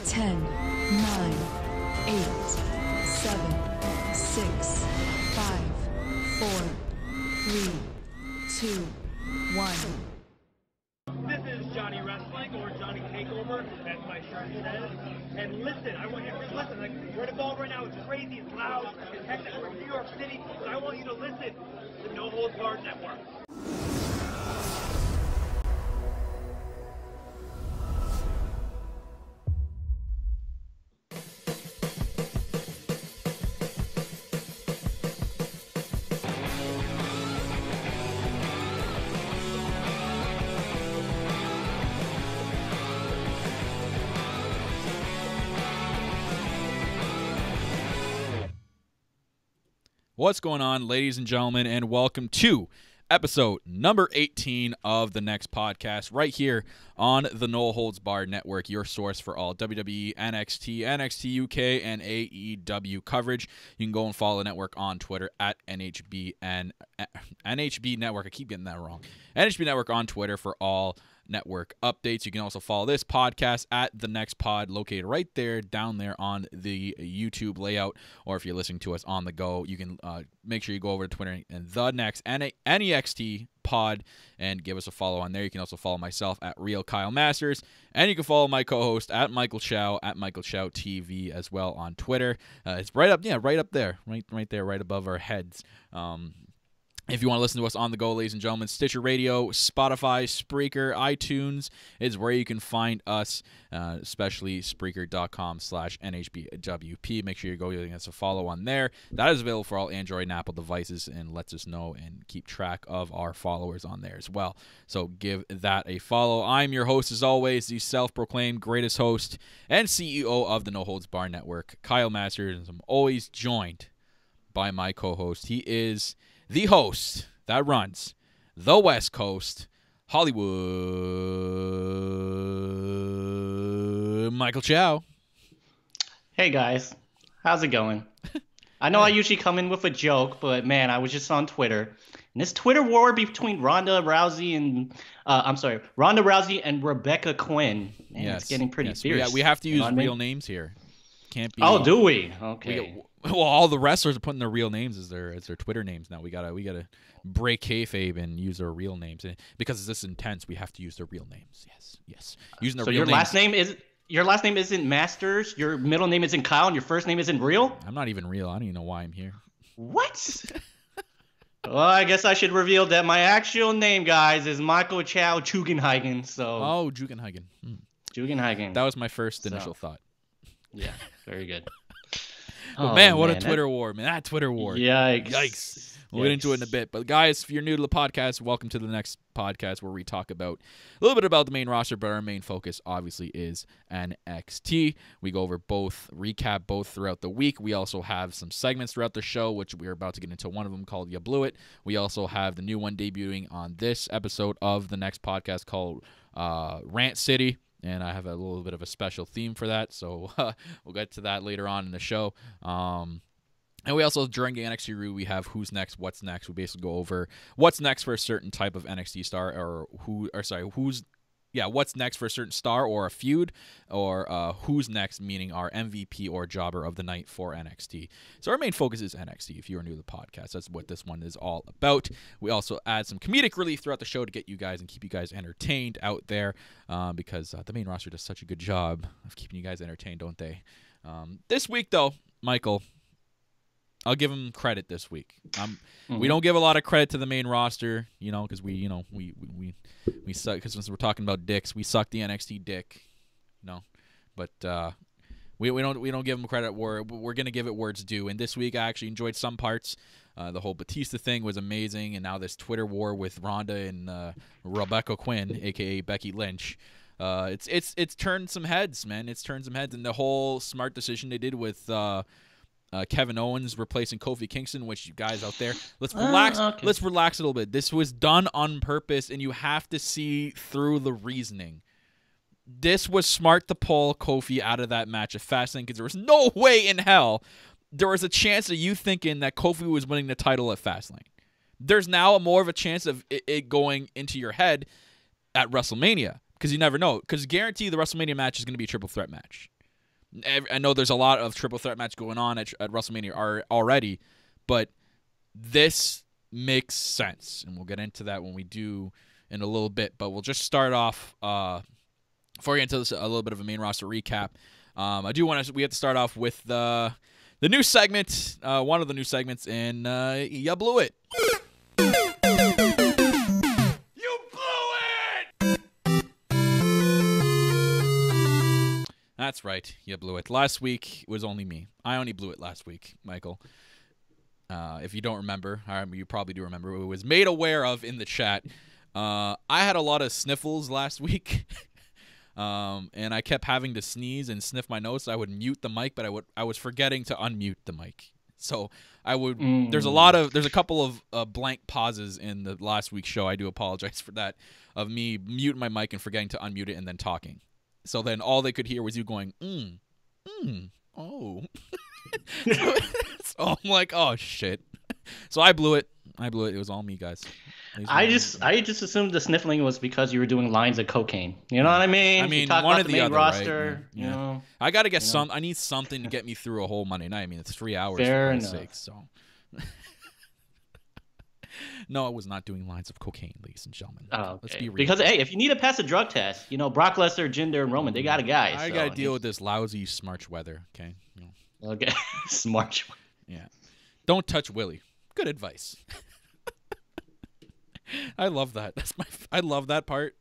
10, 9, 8, 7, 6, 5, 4, 3, 2, 1. This is Johnny Wrestling, or Johnny TakeOver, as my shirt says. And listen, I want you to listen. Like, we're involved right now. It's crazy, it's loud, it's hectic. We're in New York City, but I want you to listen to No Holds Barred Network. What's going on, ladies and gentlemen, and welcome to episode number 18 of the NXT Podcast, right here on the No Holds Barred Network, your source for all WWE, NXT, NXT UK, and AEW coverage. You can go and follow the network on Twitter at NHB Network. I keep getting that wrong. NHB Network on Twitter for all network updates. You can also follow this podcast at TheNEXT Pod, located right there, down there on the YouTube layout. Or if you're listening to us on the go, you can make sure you go over to Twitter and TheNEXT NEXT Pod and give us a follow on there. You can also follow myself at Real Kyle Masters, and you can follow my co-host at Michael Chow at Michael Chow TV as well on Twitter. It's right up there, right there, right above our heads. If you want to listen to us on the go, ladies and gentlemen, Stitcher Radio, Spotify, Spreaker, iTunes is where you can find us, especially Spreaker.com/NHBWP. Make sure you go giving us a follow on there. That is available for all Android and Apple devices and lets us know and keep track of our followers on there as well. So give that a follow. I'm your host, as always, the self-proclaimed greatest host and CEO of the No Holds Barred Network, Kyle Masters, and I'm always joined by my co-host. He is the host that runs the West Coast, Hollywood, Michael Chow. Hey guys, how's it going? I know I usually come in with a joke, but man, I was just on Twitter, and this Twitter war between Ronda Rousey and Rebecca Quinn, man, it's getting pretty fierce. We have to use real names here. Can't be. Oh, do we? Okay. Well, all the wrestlers are putting their real names as their Twitter names now. We gotta break kayfabe and use their real names, because it's this intense. We have to use their real names. Yes. Using their real names. Your last name isn't Masters. Your middle name isn't Kyle, and your first name isn't Real. I'm not even real. I don't even know why I'm here. What? Well, I guess I should reveal that my actual name, guys, is Michael Chow Jugenhagen. So. Jugenhagen. Jugenhagen. That was my first initial thought. Yeah, very good. But man, what a Twitter war, man. That Twitter war. Yikes. We'll get into it in a bit. But guys, if you're new to the podcast, welcome to the NXT Podcast, where we talk about a little bit about the main roster, but our main focus obviously is NXT. We go over recap both throughout the week. We also have some segments throughout the show, which we're about to get into one of them called You Blew It. We also have the new one debuting on this episode of the NXT Podcast called Rant City. And I have a little bit of a special theme for that, so we'll get to that later on in the show. And we also, during the NXT review, we have Who's Next, What's Next. We basically go over what's next for a certain type of NXT star, what's next for a certain star or a feud, or who's next, meaning our MVP or jobber of the night for NXT. So our main focus is NXT. If you are new to the podcast, that's what this one is all about. We also add some comedic relief throughout the show to get you guys and keep you guys entertained out there, because the main roster does such a good job of keeping you guys entertained, don't they? This week, though, Michael, I'll give him credit this week. We don't give a lot of credit to the main roster, because we suck. Because since we're talking about dicks, we suck the NXT dick, But we don't give them credit. We're gonna give it where it's due. And this week, I actually enjoyed some parts. The whole Batista thing was amazing, and now this Twitter war with Ronda and Rebecca Quinn, aka Becky Lynch. It's turned some heads, man. It's turned some heads, and the whole smart decision they did with Kevin Owens replacing Kofi Kingston, which you guys out there, let's relax. Okay. Let's relax a little bit. This was done on purpose, and you have to see through the reasoning. This was smart to pull Kofi out of that match at Fastlane, because there was no way in hell there was a chance of you thinking that Kofi was winning the title at Fastlane. There's now more of a chance of it going into your head at WrestleMania, because you never know. Because guarantee the WrestleMania match is going to be a triple threat match. I know there's a lot of triple threat match going on at WrestleMania already, but this makes sense, and we'll get into that when we do in a little bit. But we'll just start off before we get into this, a little bit of a main roster recap. We have to start off with the new segment, one of the new segments, and you blew it. That's right. You blew it. Last week it was only me. I only blew it last week, Michael. If you don't remember, you probably do remember. It was made aware of in the chat. I had a lot of sniffles last week, and I kept having to sneeze and sniff my nose. So I would mute the mic, but I was forgetting to unmute the mic. So I would. There's a couple of blank pauses in the last week's show. I do apologize for that, of me muting my mic and forgetting to unmute it and then talking. So then all they could hear was you going, oh. So I'm like, oh, shit. So I blew it. It was all me, guys. I just assumed the sniffling was because you were doing lines of cocaine. You know what I mean? I mean, one of the other, roster, right? Yeah. You know. I got to get some. I need something to get me through a whole Monday night. I mean, it's 3 hours Fair for Christ's enough. sake. So. No, I was not doing lines of cocaine, ladies and gentlemen. Oh, okay. Let's be real. Because, hey, if you need to pass a drug test, Brock Lesnar, Jinder, and Roman, they got a guy. I got to deal with this lousy smarch weather, okay? Okay. Smart. Yeah. Don't touch Willie. Good advice. I love that. I love that part.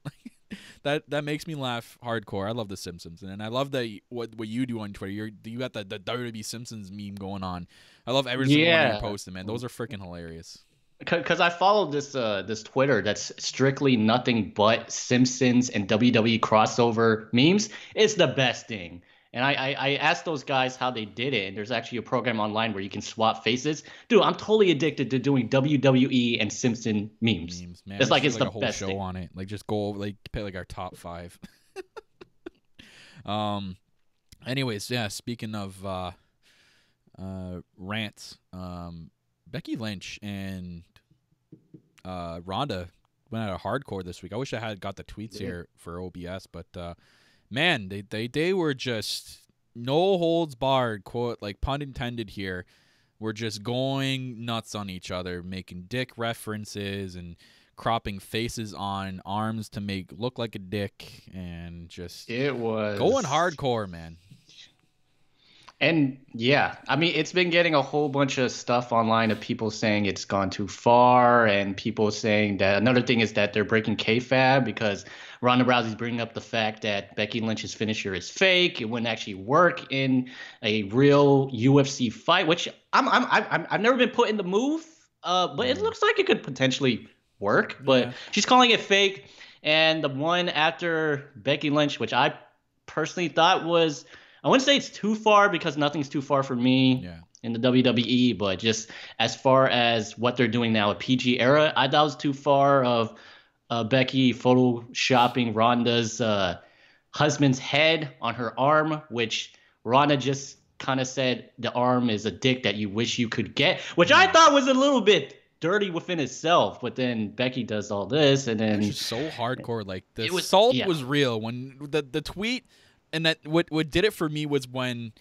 That makes me laugh hardcore. I love The Simpsons, and I love that what you do on Twitter. You got the WWE Simpsons meme going on. I love every single one of your posts, man. Those are freaking hilarious. Because I followed this Twitter that's strictly nothing but Simpsons and WWE crossover memes. It's the best thing. And I asked those guys how they did it, and there's actually a program online where you can swap faces. Dude, I'm totally addicted to doing WWE and Simpson memes. Man, it's the the whole best show thing. on it. Like, just go pick like our top 5. Anyways, yeah. Speaking of rants, Becky Lynch and Ronda went out of hardcore this week. I wish I had got the tweets here for OBS, but man, they were just no holds barred, quote, like pun intended here. We're just going nuts on each other, making dick references and cropping faces on arms to make look like a dick, and just it was going hardcore, man. And yeah, I mean, it's been getting a whole bunch of stuff online of people saying it's gone too far, and people saying that another thing is that they're breaking kayfabe because Ronda Rousey's bringing up the fact that Becky Lynch's finisher is fake. It wouldn't actually work in a real UFC fight, which I've never been put in the move, but it looks like it could potentially work. But she's calling it fake, and the one after Becky Lynch, which I personally thought was, I wouldn't say it's too far because nothing's too far for me in the WWE, but just as far as what they're doing now at PG era, I thought it was too far of Becky photoshopping Ronda's husband's head on her arm, which Ronda just kind of said the arm is a dick that you wish you could get, which I thought was a little bit dirty within itself. But then Becky does all this, and then it's so hardcore. Like the assault was real when the tweet. And that what did it for me was when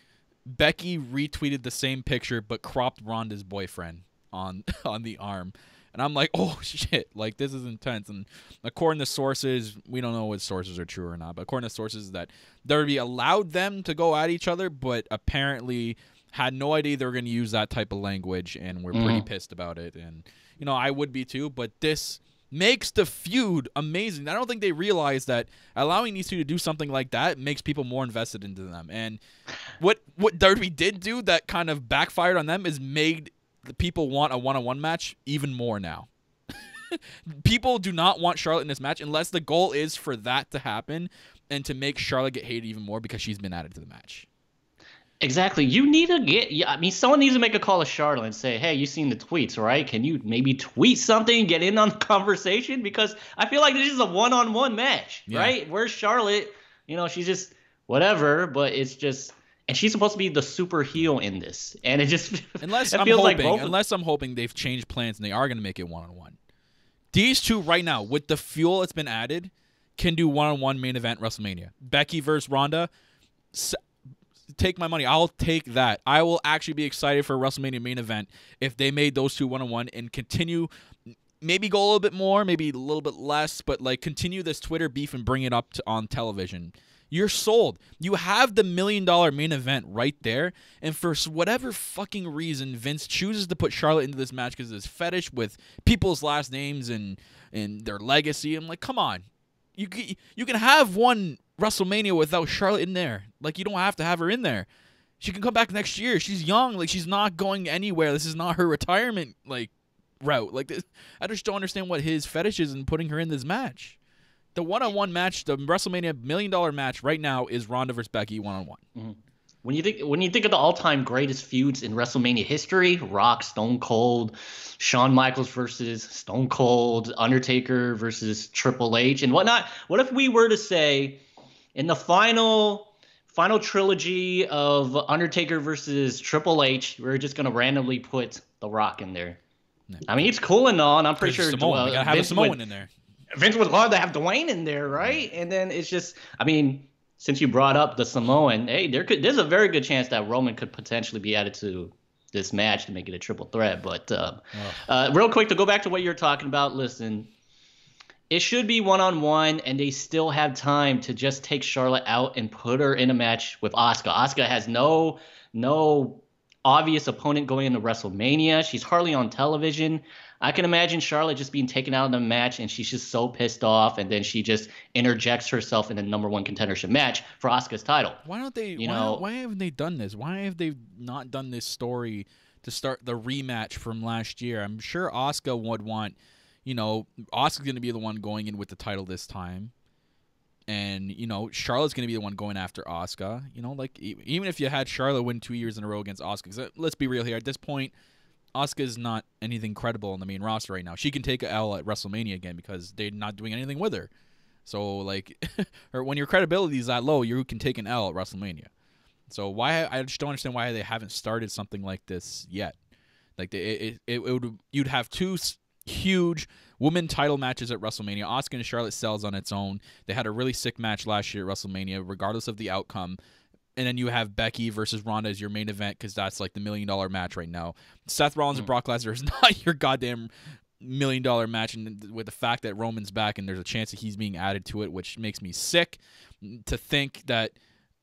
Becky retweeted the same picture but cropped Ronda's boyfriend on the arm. And I'm like, oh, shit, like, this is intense. And according to sources, we don't know what sources are true or not, but according to sources that WWE allowed them to go at each other, but apparently had no idea they were going to use that type of language, and were pretty pissed about it. And, I would be too, but this makes the feud amazing. I don't think they realize that allowing these two to do something like that makes people more invested into them. And what WWE did do that kind of backfired on them is made the people want a one-on-one match even more now. People do not want Charlotte in this match unless the goal is for that to happen and to make Charlotte get hated even more because she's been added to the match. Exactly. You need to someone needs to make a call to Charlotte and say, hey, you've seen the tweets, right? Can you maybe tweet something, get in on the conversation? Because I feel like this is a one-on-one match, right? Where's Charlotte? She's just whatever, but it's just, and she's supposed to be the super heel in this. And it just unless I'm hoping they've changed plans and they are going to make it one-on-one. These two right now, with the fuel that's been added, can do one-on-one main event WrestleMania. Becky versus Ronda. take my money. I'll take that. I will actually be excited for a WrestleMania main event if they made those two 1-on-1 and continue. Maybe go a little bit more, maybe a little bit less, but like continue this Twitter beef and bring it up on television. You're sold. You have the $1 million main event right there, and for whatever fucking reason, Vince chooses to put Charlotte into this match because of his fetish with people's last names and their legacy. I'm like, come on. You can have one WrestleMania without Charlotte in there. Like, you don't have to have her in there. She can come back next year. She's young. Like, she's not going anywhere. This is not her retirement, like, route. Like, this, I just don't understand what his fetish is in putting her in this match. The one-on-one match, the WrestleMania $1 million match right now is Ronda versus Becky one-on-one. Mm-hmm. When you think of the all-time greatest feuds in WrestleMania history, Rock, Stone Cold, Shawn Michaels versus Stone Cold, Undertaker versus Triple H, and whatnot. What if we were to say in the final trilogy of Undertaker versus Triple H, we're just gonna randomly put The Rock in there? No. I mean, it's cool and all, and I'm pretty sure you gotta have a Samoan in there. Vince would love to have Dwayne in there, right? And then it's just, I mean, since you brought up the Samoan, hey, there's a very good chance that Roman could potentially be added to this match to make it a triple threat. But real quick, to go back to what you're talking about, listen, it should be one-on-one, and they still have time to just take Charlotte out and put her in a match with Asuka. Asuka has no obvious opponent going into WrestleMania. She's hardly on television. I can imagine Charlotte just being taken out of the match, and she's just so pissed off, and then she just interjects herself in the #1 contendership match for Asuka's title. Why don't they? Why haven't they done this? Why have they not done this story to start the rematch from last year? I'm sure Asuka would want. Asuka's going to be the one going in with the title this time, and Charlotte's going to be the one going after Asuka. Like even if you had Charlotte win 2 years in a row against Asuka, 'cause let's be real here. At this point, Asuka is not anything credible in the main roster right now. She can take a L at WrestleMania again because they're not doing anything with her. So, like, or when your credibility is that low, you can take an L at WrestleMania. So I just don't understand why they haven't started something like this yet. Like, you'd have two huge women title matches at WrestleMania. Asuka and Charlotte sells on its own. They had a really sick match last year at WrestleMania, regardless of the outcome. And then you have Becky versus Ronda as your main event because that's like the $1 million match right now. Seth Rollins and Brock Lesnar is not your goddamn $1 million match. And with the fact that Roman's back and there's a chance that he's being added to it, which makes me sick to think that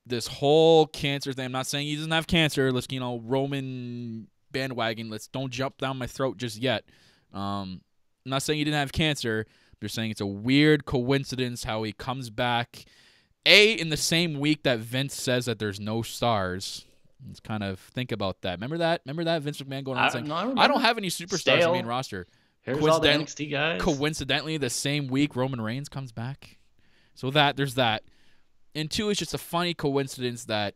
this whole cancer thing. I'm not saying he doesn't have cancer. Let's Roman bandwagon. Let's don't jump down my throat just yet. I'm not saying he didn't have cancer. They're saying it's a weird coincidence how he comes back. In the same week that Vince says that there's no stars. Let's kind of think about that. Remember that Vince McMahon going on saying, I don't have any superstars in the main roster. Here's all the NXT guys. Coincidentally, the same week Roman Reigns comes back. So there's that. And 2, it's just a funny coincidence that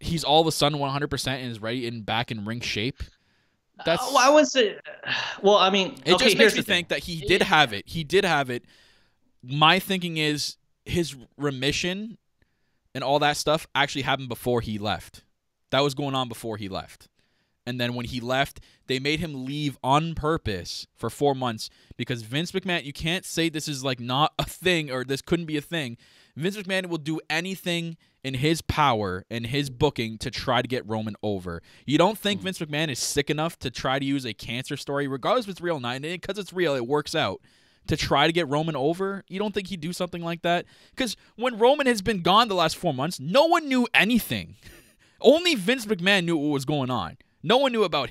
he's all of a sudden 100% and is ready and back in ring shape. That's. I would say. Well, I mean, it just makes me think that he did have it. He did have it. My thinking is his remission and all that stuff actually happened before he left. That was going on before he left. And then when he left, they made him leave on purpose for 4 months because Vince McMahon, you can't say this is like not a thing or this couldn't be a thing. Vince McMahon will do anything in his power and his booking to try to get Roman over. You don't think Vince McMahon is sick enough to try to use a cancer story, regardless if it's real or not, because it's real, it works out, to try to get Roman over? You don't think he'd do something like that? Because when Roman has been gone the last 4 months, no one knew anything. Only Vince McMahon knew what was going on. No one knew about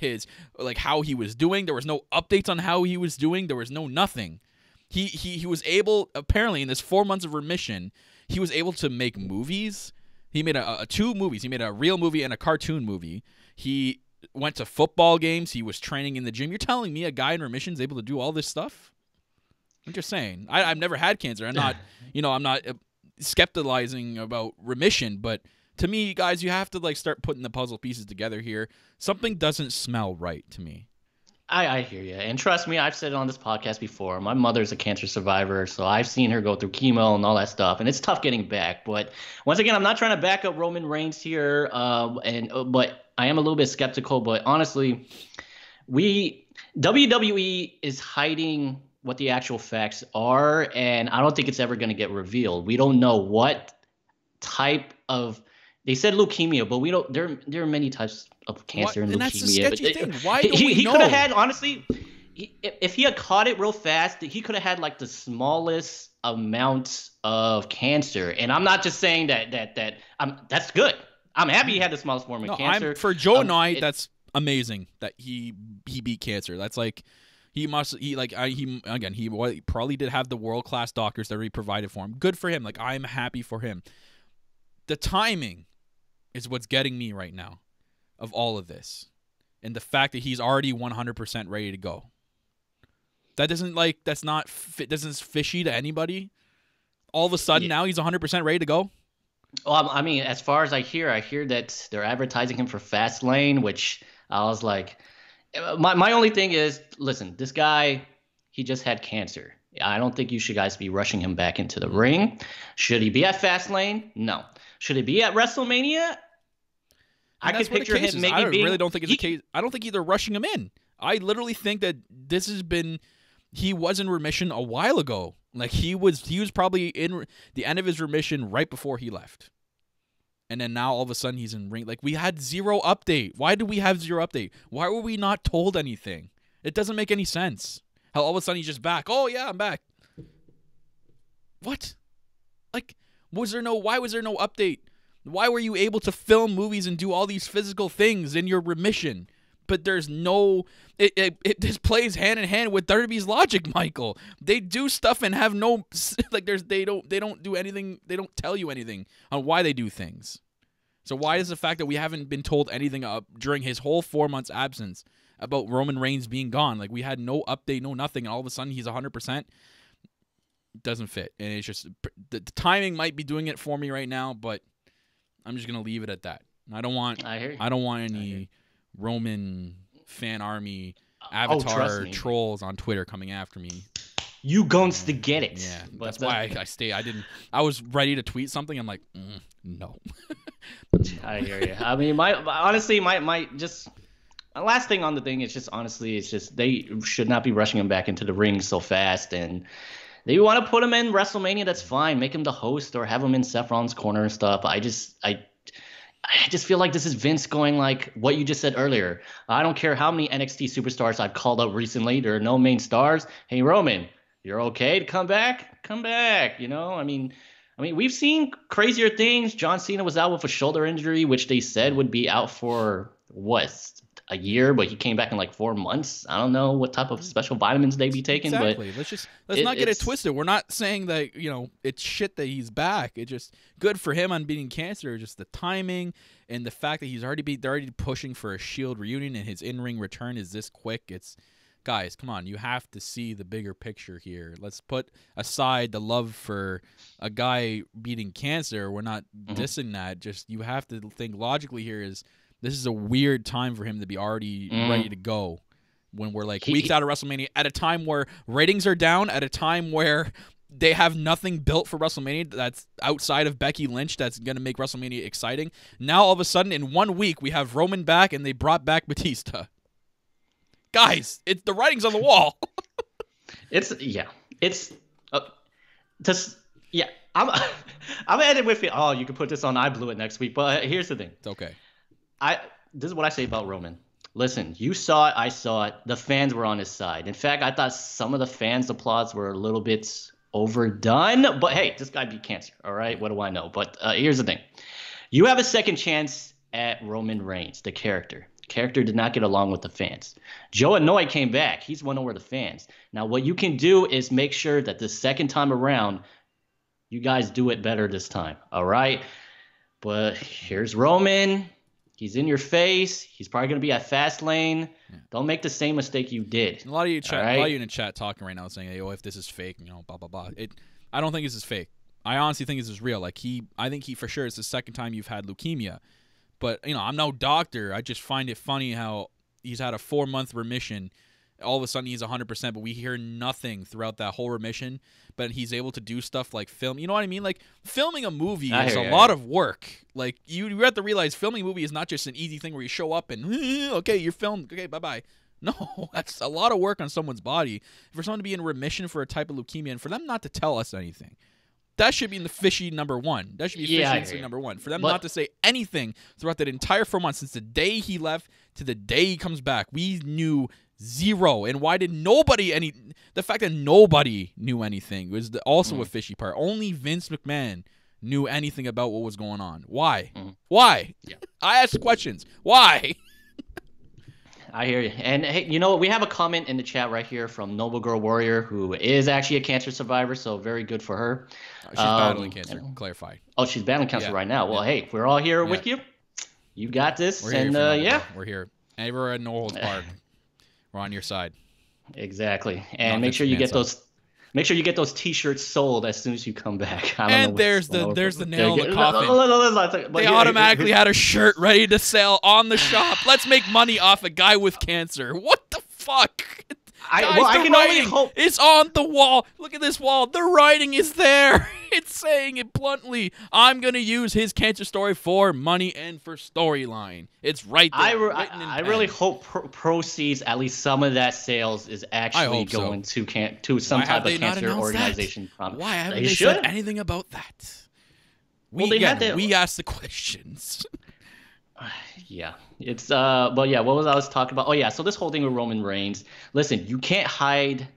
how he was doing. There was no updates on how he was doing. There was no nothing. He was able, apparently in this 4 months of remission, he was able to make movies. He made 2 movies. He made a real movie and a cartoon movie. He went to football games. He was training in the gym. You're telling me a guy in remission is able to do all this stuff? I'm just saying. I've never had cancer. I'm not, I'm not skepticizing about remission, but to me, guys, you have to start putting the puzzle pieces together here. Something doesn't smell right to me. I hear you. And trust me, I've said it on this podcast before. My mother's a cancer survivor, so I've seen her go through chemo and all that stuff, and it's tough getting back. But once again, I'm not trying to back up Roman Reigns here, but I am a little bit skeptical. But honestly, WWE is hiding what the actual facts are, and I don't think it's ever going to get revealed. We don't know what type of They said leukemia, but we don't. There are many types of cancer and And leukemia. that's the sketchy but thing. Why don't we he know? could have had, honestly, if he had caught it real fast, he could have had like the smallest amount of cancer. And I'm not just saying that that's good. I'm happy he had the smallest form of cancer. For Joe and I, that's amazing that he beat cancer. That's like he probably did have the world-class doctors that already provided for him. Good for him. Like, I'm happy for him. The timing is what's getting me right now of all of this, and the fact that he's already 100% ready to go. That's not fishy to anybody. All of a sudden now he's 100% ready to go. Well, I mean, as far as I hear that they're advertising him for Fastlane, which I was like, my only thing is, listen, this guy, he just had cancer. I don't think you should guys be rushing him back into the ring. Should he be at Fastlane? No. Should he be at WrestleMania? I could picture him maybe being. I really don't think it's the case. I don't think they're rushing him in. I literally think that he was in remission a while ago. Like, he was probably in the end of his remission right before he left. And then now all of a sudden he's in ring. Like, we had zero update. Why did we have zero update? Why were we not told anything? It doesn't make any sense. How all of a sudden he's just back. Oh yeah, I'm back. What? Like, why was there no update? Why were you able to film movies and do all these physical things in your remission? But there's no, it just plays hand in hand with WWE's logic, Michael. They do stuff and have no, like, they don't do anything. They don't tell you anything on why they do things. So why is the fact that we haven't been told anything during his whole 4 months absence about Roman Reigns being gone? Like, we had no update, no nothing, and all of a sudden he's 100%. Doesn't fit. And it's just, the timing might be doing it for me right now, but I'm just gonna leave it at that. I don't want any Roman fan army avatar trolls on Twitter coming after me. You gonts to get it. Yeah, that's why I stayed. I was ready to tweet something. I'm like, no. I hear you. I mean, my last thing on the thing is just, honestly, it's just they should not be rushing him back into the ring so fast. And they want to put him in WrestleMania, that's fine. Make him the host or have him in Seth Rollins' corner and stuff. I just feel like this is Vince going like what you just said earlier. I don't care how many NXT superstars I've called up recently. There are no main stars. Hey, Roman, you're okay to come back? Come back. You know, I mean, we've seen crazier things. John Cena was out with a shoulder injury, which they said would be out for a year, but he came back in like 4 months. I don't know what type of special vitamins they be taking. Exactly. But let's not get it twisted. We're not saying that, it's shit that he's back. It's just good for him on beating cancer. Just the timing and the fact that they're already pushing for a Shield reunion and his in-ring return is this quick. It's, guys, come on. You have to see the bigger picture here. Let's put aside the love for a guy beating cancer. We're not dissing that. Just, you have to think logically here is, this is a weird time for him to be already ready to go when we're like weeks out of WrestleMania, at a time where ratings are down, at a time where they have nothing built for WrestleMania that's outside of Becky Lynch that's going to make WrestleMania exciting. Now, all of a sudden, in 1 week, we have Roman back and they brought back Batista. Guys, the writing's on the wall. I'm ending with it. Oh, you can put this on I Blew It next week. But here's the thing. It's okay. This is what I say about Roman. Listen, you saw it, I saw it. The fans were on his side. In fact, I thought some of the fans' applause were a little bit overdone. But hey, this guy beat cancer, all right? What do I know? But here's the thing. You have a second chance at Roman Reigns, the character. Character did not get along with the fans. Joe Anoa'i came back. He's won over the fans. Now, what you can do is make sure that the second time around, you guys do it better this time, all right? But here's Roman. He's in your face. He's probably going to be at Fastlane. Yeah. Don't make the same mistake you did. A lot of you in the chat talking right now saying, hey, if this is fake, blah, blah, blah. I don't think this is fake. I honestly think this is real. I think he for sure, it's the second time you've had leukemia. But, I'm no doctor. I just find it funny how he's had a 4-month remission. All of a sudden he's 100%, but we hear nothing throughout that whole remission. But he's able to do stuff like film. You know what I mean? Like, filming a movie is a lot of work. Like, you have to realize filming a movie is not just an easy thing where you show up and, okay, you're filmed. Okay, bye-bye. No, that's a lot of work on someone's body. For someone to be in remission for a type of leukemia and for them not to tell us anything, That should be in the fishy number one. That should be fishy incident number one. For them not to say anything throughout that entire 4 months, since the day he left to the day he comes back, we knew zero. And why did nobody the fact that nobody knew anything was also a fishy part. Only Vince McMahon knew anything about what was going on. Why? Why? Yeah. I asked questions. Why? I hear you. And hey, you know what? We have a comment in the chat right here from Noble Girl Warrior, who is actually a cancer survivor, so very good for her. She's battling cancer. Clarify. Oh, she's battling cancer right now. Well, hey, we're all here with you. You got this. We're here we're here. And we're at No Holds Barred. We're on your side. Exactly. And make sure you get those. Make sure you get those T-shirts sold as soon as you come back. And there's the nail in the coffin. They automatically had a shirt ready to sell on the shop. Let's make money off a guy with cancer. What the fuck? I can only hope. It's on the wall. Look at this wall. The writing is there. It's saying it bluntly. I'm going to use his cancer story for money and for storyline. It's right there. I really hope proceeds, at least some of that sales, is actually going to some type of cancer organization. Why haven't they said anything about that? We asked the questions. Yeah, it's but yeah, what was I talking about? Oh yeah, so this whole thing with Roman Reigns. Listen, you can't hide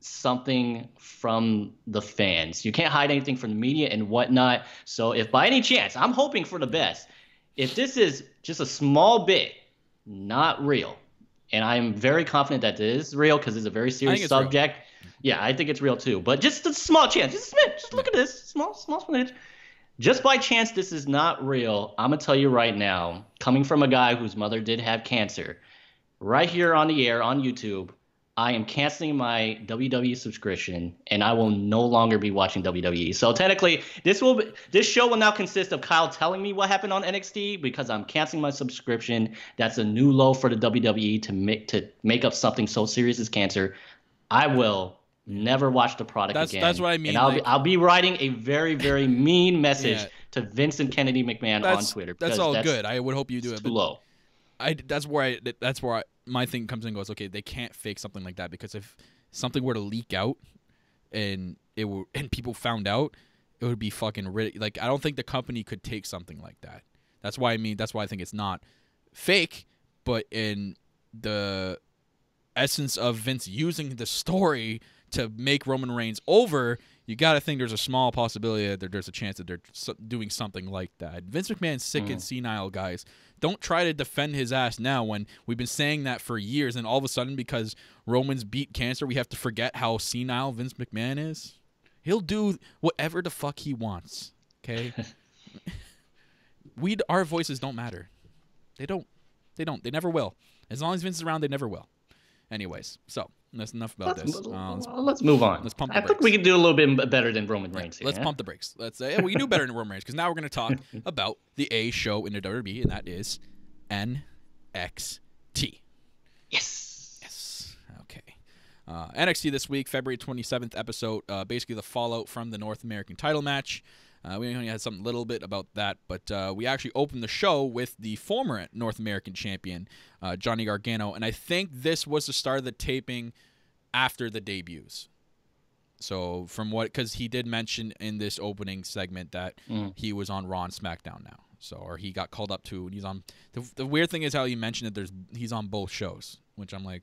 something from the fans. You can't hide anything from the media and whatnot. So if by any chance, I'm hoping for the best. If this is just a small bit not real, and I'm very confident that it is real because it's a very serious subject. Real. Yeah, I think it's real too. But just a small chance, just a smidge. Just look at this small smidge. Just by chance this is not real, I'm going to tell you right now, coming from a guy whose mother did have cancer, right here on the air on YouTube, I am canceling my WWE subscription, and I will no longer be watching WWE. So technically, this show will now consist of Kyle telling me what happened on NXT because I'm canceling my subscription. That's a new low for the WWE to make up something so serious as cancer. I will never watch the product again. That's what I mean. And I'll be writing a very, very mean message to Vincent Kennedy McMahon on Twitter. That's all good. I would hope you do it. Too low. That's where my thing comes in and goes, okay, they can't fake something like that, because if something were to leak out and people found out, it would be fucking like, I don't think the company could take something like that. That's why I think it's not fake, but in the essence of Vince using the story to make Roman Reigns over, you got to think there's a small possibility that there's a chance that they're doing something like that. Vince McMahon's sick and senile, guys. Don't try to defend his ass now when we've been saying that for years, and all of a sudden, because Roman's beat cancer, we have to forget how senile Vince McMahon is. He'll do whatever the fuck he wants, okay? Our voices don't matter. They don't. They never will. As long as Vince is around, they never will. Anyways, so that's enough about this. Let's move on. Let's pump the brakes. I think we can do a little bit better than Roman Reigns here. Let's pump the brakes. We can do better than Roman Reigns, because now we're going to talk about the A show in the WWE, and that is NXT. Yes. Okay. NXT this week, February 27th episode, basically the fallout from the North American title match. We only had something little bit about that, but we actually opened the show with the former North American champion, Johnny Gargano, and I think this was the start of the taping after the debuts. So because he did mention in this opening segment that he was on Raw and SmackDown now, or he got called up to, and he's on. The weird thing is how he mentioned that he's on both shows, which I'm like,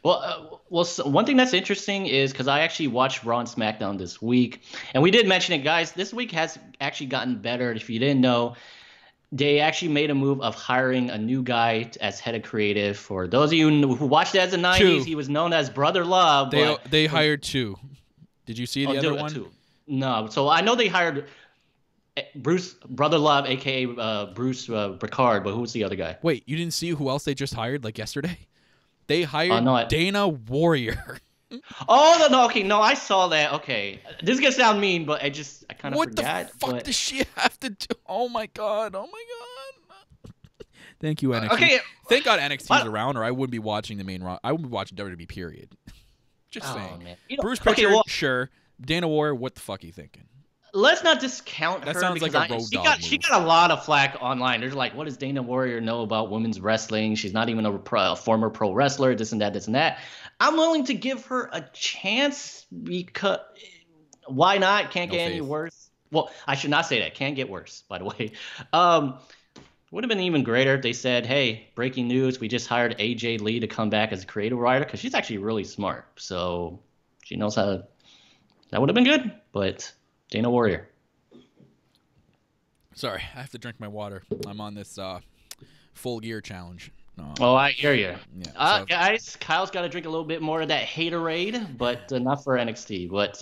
Well, one thing that's interesting is because I actually watched Raw and SmackDown this week, and we did mention it, guys. This week has actually gotten better. If you didn't know, they actually made a move of hiring a new guy as head of creative. For those of you who watched it as the 90s, he was known as Brother Love. They hired two. Did you see the other one? Two. No. So I know they hired Brother Love, a.k.a. Bruce Bricard, but who was the other guy? Wait, you didn't see who else they just hired, like yesterday? They hired Dana Warrior. No, I saw that. Okay, this is gonna sound mean, but I kind of forgot. What the fuck does she have to do? Oh my god! Thank you, NXT. Okay, thank God NXT's around, or I wouldn't be watching the main Raw. I wouldn't be watching WWE. Period. Just saying. Man. Bruce Pritchard, sure. Dana Warrior, what the fuck are you thinking? let's not discount That her sounds like because a road she dog got move. she got a lot of flack online. There's like, what does Dana Warrior know about women's wrestling? She's not even a former pro wrestler. This and that, this and that. I'm willing to give her a chance because why not? Can't No get any faith. worse. Well, I should not say that. Can't get worse, by the way. Would have been even greater if they said, hey, breaking news, we just hired AJ Lee to come back as a creative writer because she's actually really smart. So she knows how to. That would have been good, but Dana Warrior. Sorry, I have to drink my water. I'm on this full gear challenge. Oh, I hear you. Yeah, Guys, Kyle's got to drink a little bit more of that haterade, but not for NXT. But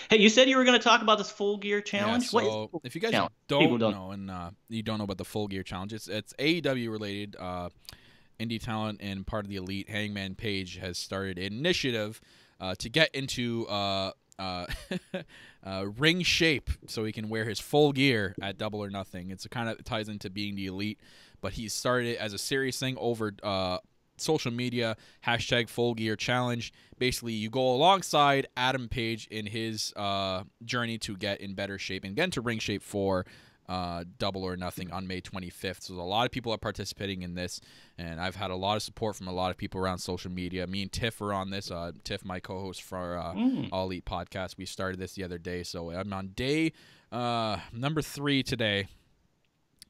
hey, you said you were going to talk about this full gear challenge. Yeah, so what is if you guys challenge? don't know and you don't know about the full gear challenge, it's AEW related. Indie talent and part of the elite, Hangman Page, has started an initiative to get into ring shape so he can wear his full gear at Double or Nothing. It ties into being the elite, but he started it as a serious thing over social media, #FullGearChallenge. Basically, you go alongside Adam Page in his journey to get in better shape and get into ring shape for Double or Nothing on May 25th. So a lot of people are participating in this, and I've had a lot of support from a lot of people around social media. Me and Tiff are on this. Tiff, my co-host for All Elite Podcast, we started this the other day. So I'm on day number 3 today,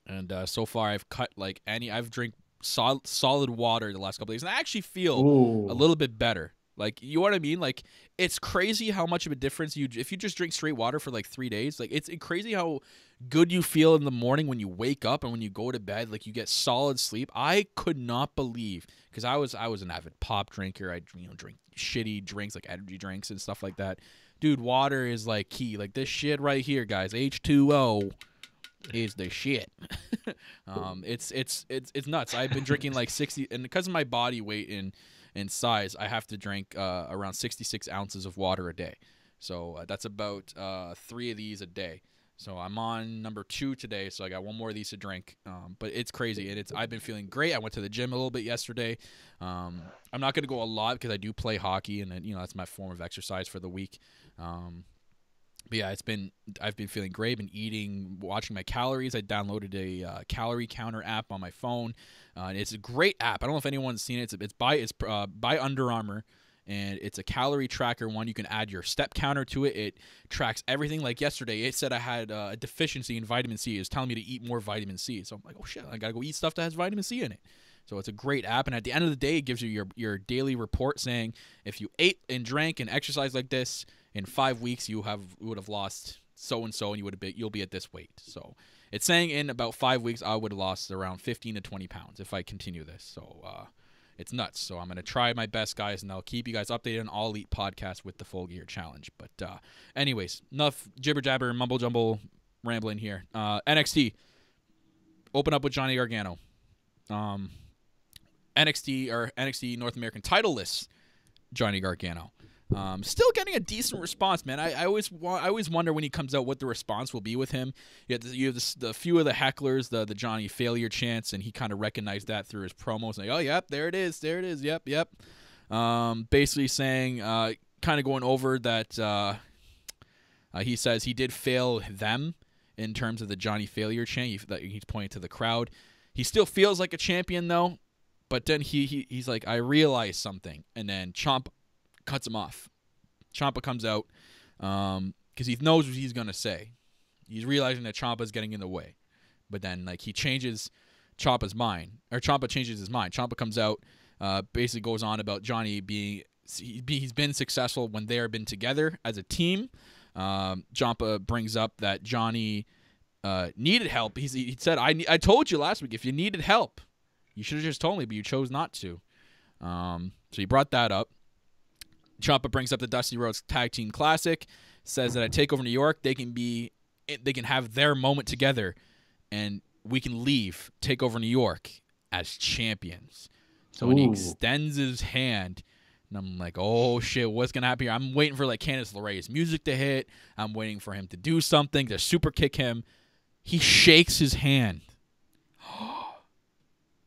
and so far I've cut I've drank solid water the last couple days, and I actually feel a little bit better. Like, you know what I mean? Like, it's crazy how much of a difference if you just drink straight water for like 3 days. Like, it's crazy how good you feel in the morning when you wake up and when you go to bed. Like, you get solid sleep. I could not believe, because I was an avid pop drinker. I drink shitty drinks like energy drinks and stuff like that. Dude, water is like key. Like, this shit right here, guys, H2O is the shit. It's nuts. I've been drinking like 60, and because of my body weight and size, I have to drink around 66 ounces of water a day. So that's about 3 of these a day. So I'm on number 2 today, so I got 1 more of these to drink. But it's crazy, and I've been feeling great. I went to the gym a little bit yesterday. I'm not going to go a lot because I do play hockey, and that's my form of exercise for the week. But yeah, I've been feeling great. Been eating, watching my calories. I downloaded a calorie counter app on my phone. And it's a great app. I don't know if anyone's seen it. It's by Under Armour, and it's a calorie tracker one. You can add your step counter to it. It tracks everything. Like yesterday, it said I had a deficiency in vitamin C. It was telling me to eat more vitamin C. So I'm like, oh shit, I gotta go eat stuff that has vitamin C in it. So it's a great app, and at the end of the day, it gives you your daily report saying if you ate and drank and exercised like this in 5 weeks, you would have lost so and so, and you'll be at this weight. So it's saying in about 5 weeks, I would have lost around 15 to 20 pounds if I continue this. So it's nuts. So I'm gonna try my best, guys, and I'll keep you guys updated on All Elite Podcast with the Full Gear Challenge. But anyways, enough jibber jabber, mumble jumble, rambling here. NXT open up with Johnny Gargano. NXT North American title list, Johnny Gargano. Still getting a decent response, man. I always wonder when he comes out what the response will be with him. You have the few of the hecklers, the Johnny failure chants, and he kind of recognized that through his promos. Like, oh, yep, there it is, yep. Basically saying, kind of going over that he says he did fail them in terms of the Johnny failure chant. He's pointing to the crowd. He still feels like a champion, though. But then he's like, I realized something. And then Ciampa cuts him off. Ciampa comes out because he knows what he's going to say. He's realizing that Ciampa's getting in the way. But then he changes Ciampa's mind. Or Ciampa changes his mind. Ciampa comes out, basically goes on about Johnny he's been successful when they have been together as a team. Ciampa brings up that Johnny needed help. He said, I told you last week, if you needed help, you should have just told me, but you chose not to. So he brought that up. Ciampa brings up the Dusty Rhodes Tag Team Classic, says that at TakeOver New York, they can have their moment together, and we can leave TakeOver New York as champions. So when he extends his hand, and I'm like, oh shit, what's gonna happen here? I'm waiting for Candice LeRae's music to hit. I'm waiting for him to do something, to super kick him. He shakes his hand.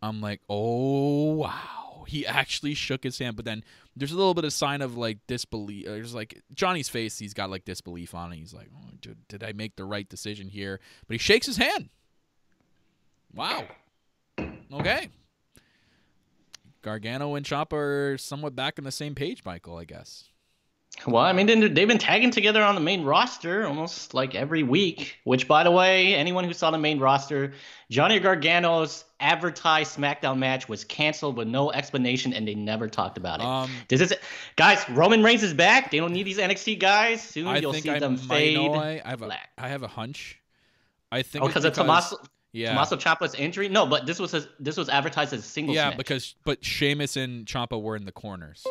I'm like, oh, wow. wow, he actually shook his hand. But then there's a little bit of sign of like disbelief. There's like Johnny's face. He's got like disbelief on it. He's like, oh, did I make the right decision here? But he shakes his hand. Wow. Okay. Gargano and Ciampa are somewhat back on the same page, Michael, I guess. Well, I mean, they've been tagging together on the main roster almost like every week, which, by the way, anyone who saw the main roster, Johnny Gargano's advertised SmackDown match was canceled with no explanation, and they never talked about it. Guys, Roman Reigns is back. They don't need these NXT guys. Soon you'll see them fade. I have a hunch. I think because of Tommaso Ciampa's injury? No, but this was advertised as a singles match. But Sheamus and Ciampa were in the corners.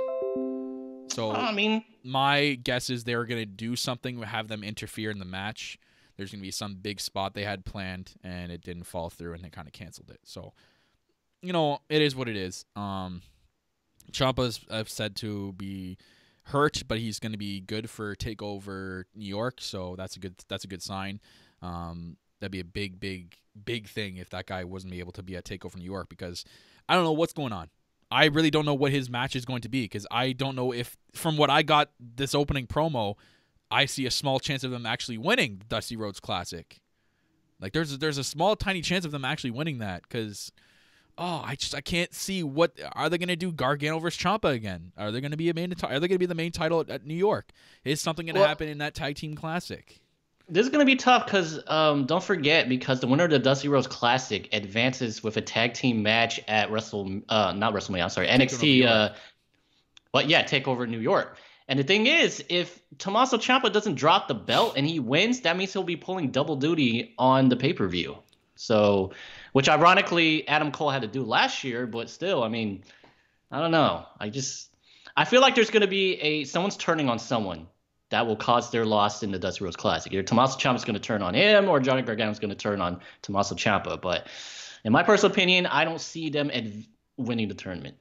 So I mean, my guess is they were going to do something, have them interfere in the match. There's going to be some big spot they had planned, and it didn't fall through, and they kind of canceled it. So, it is what it is. Ciampa's said to be hurt, but he's going to be good for TakeOver New York, so that's a good sign. That'd be a big thing if that guy wasn't able to be at TakeOver New York, because I don't know what's going on. I really don't know what his match is going to be, because I don't know if, from what I got this opening promo, I see a small chance of them actually winning the Dusty Rhodes Classic. Like there's a small tiny chance of them actually winning that, because I can't see what are they going to do. Gargano versus Ciampa again? Are they going to be are they going to be the main title at New York? Is something going to happen in that tag team classic? This is going to be tough because don't forget, because the winner of the Dusty Rhodes Classic advances with a tag team match at NXT. TakeOver New York. And the thing is, if Tommaso Ciampa doesn't drop the belt and he wins, that means he'll be pulling double duty on the pay-per-view. So, which ironically Adam Cole had to do last year, but still, I mean, I don't know. I feel like there's going to be someone's turning on someone that will cause their loss in the Dusty Rhodes Classic. Either Tommaso Ciampa's going to turn on him, or Johnny Gargano's going to turn on Tommaso Ciampa. But in my personal opinion, I don't see them winning the tournament.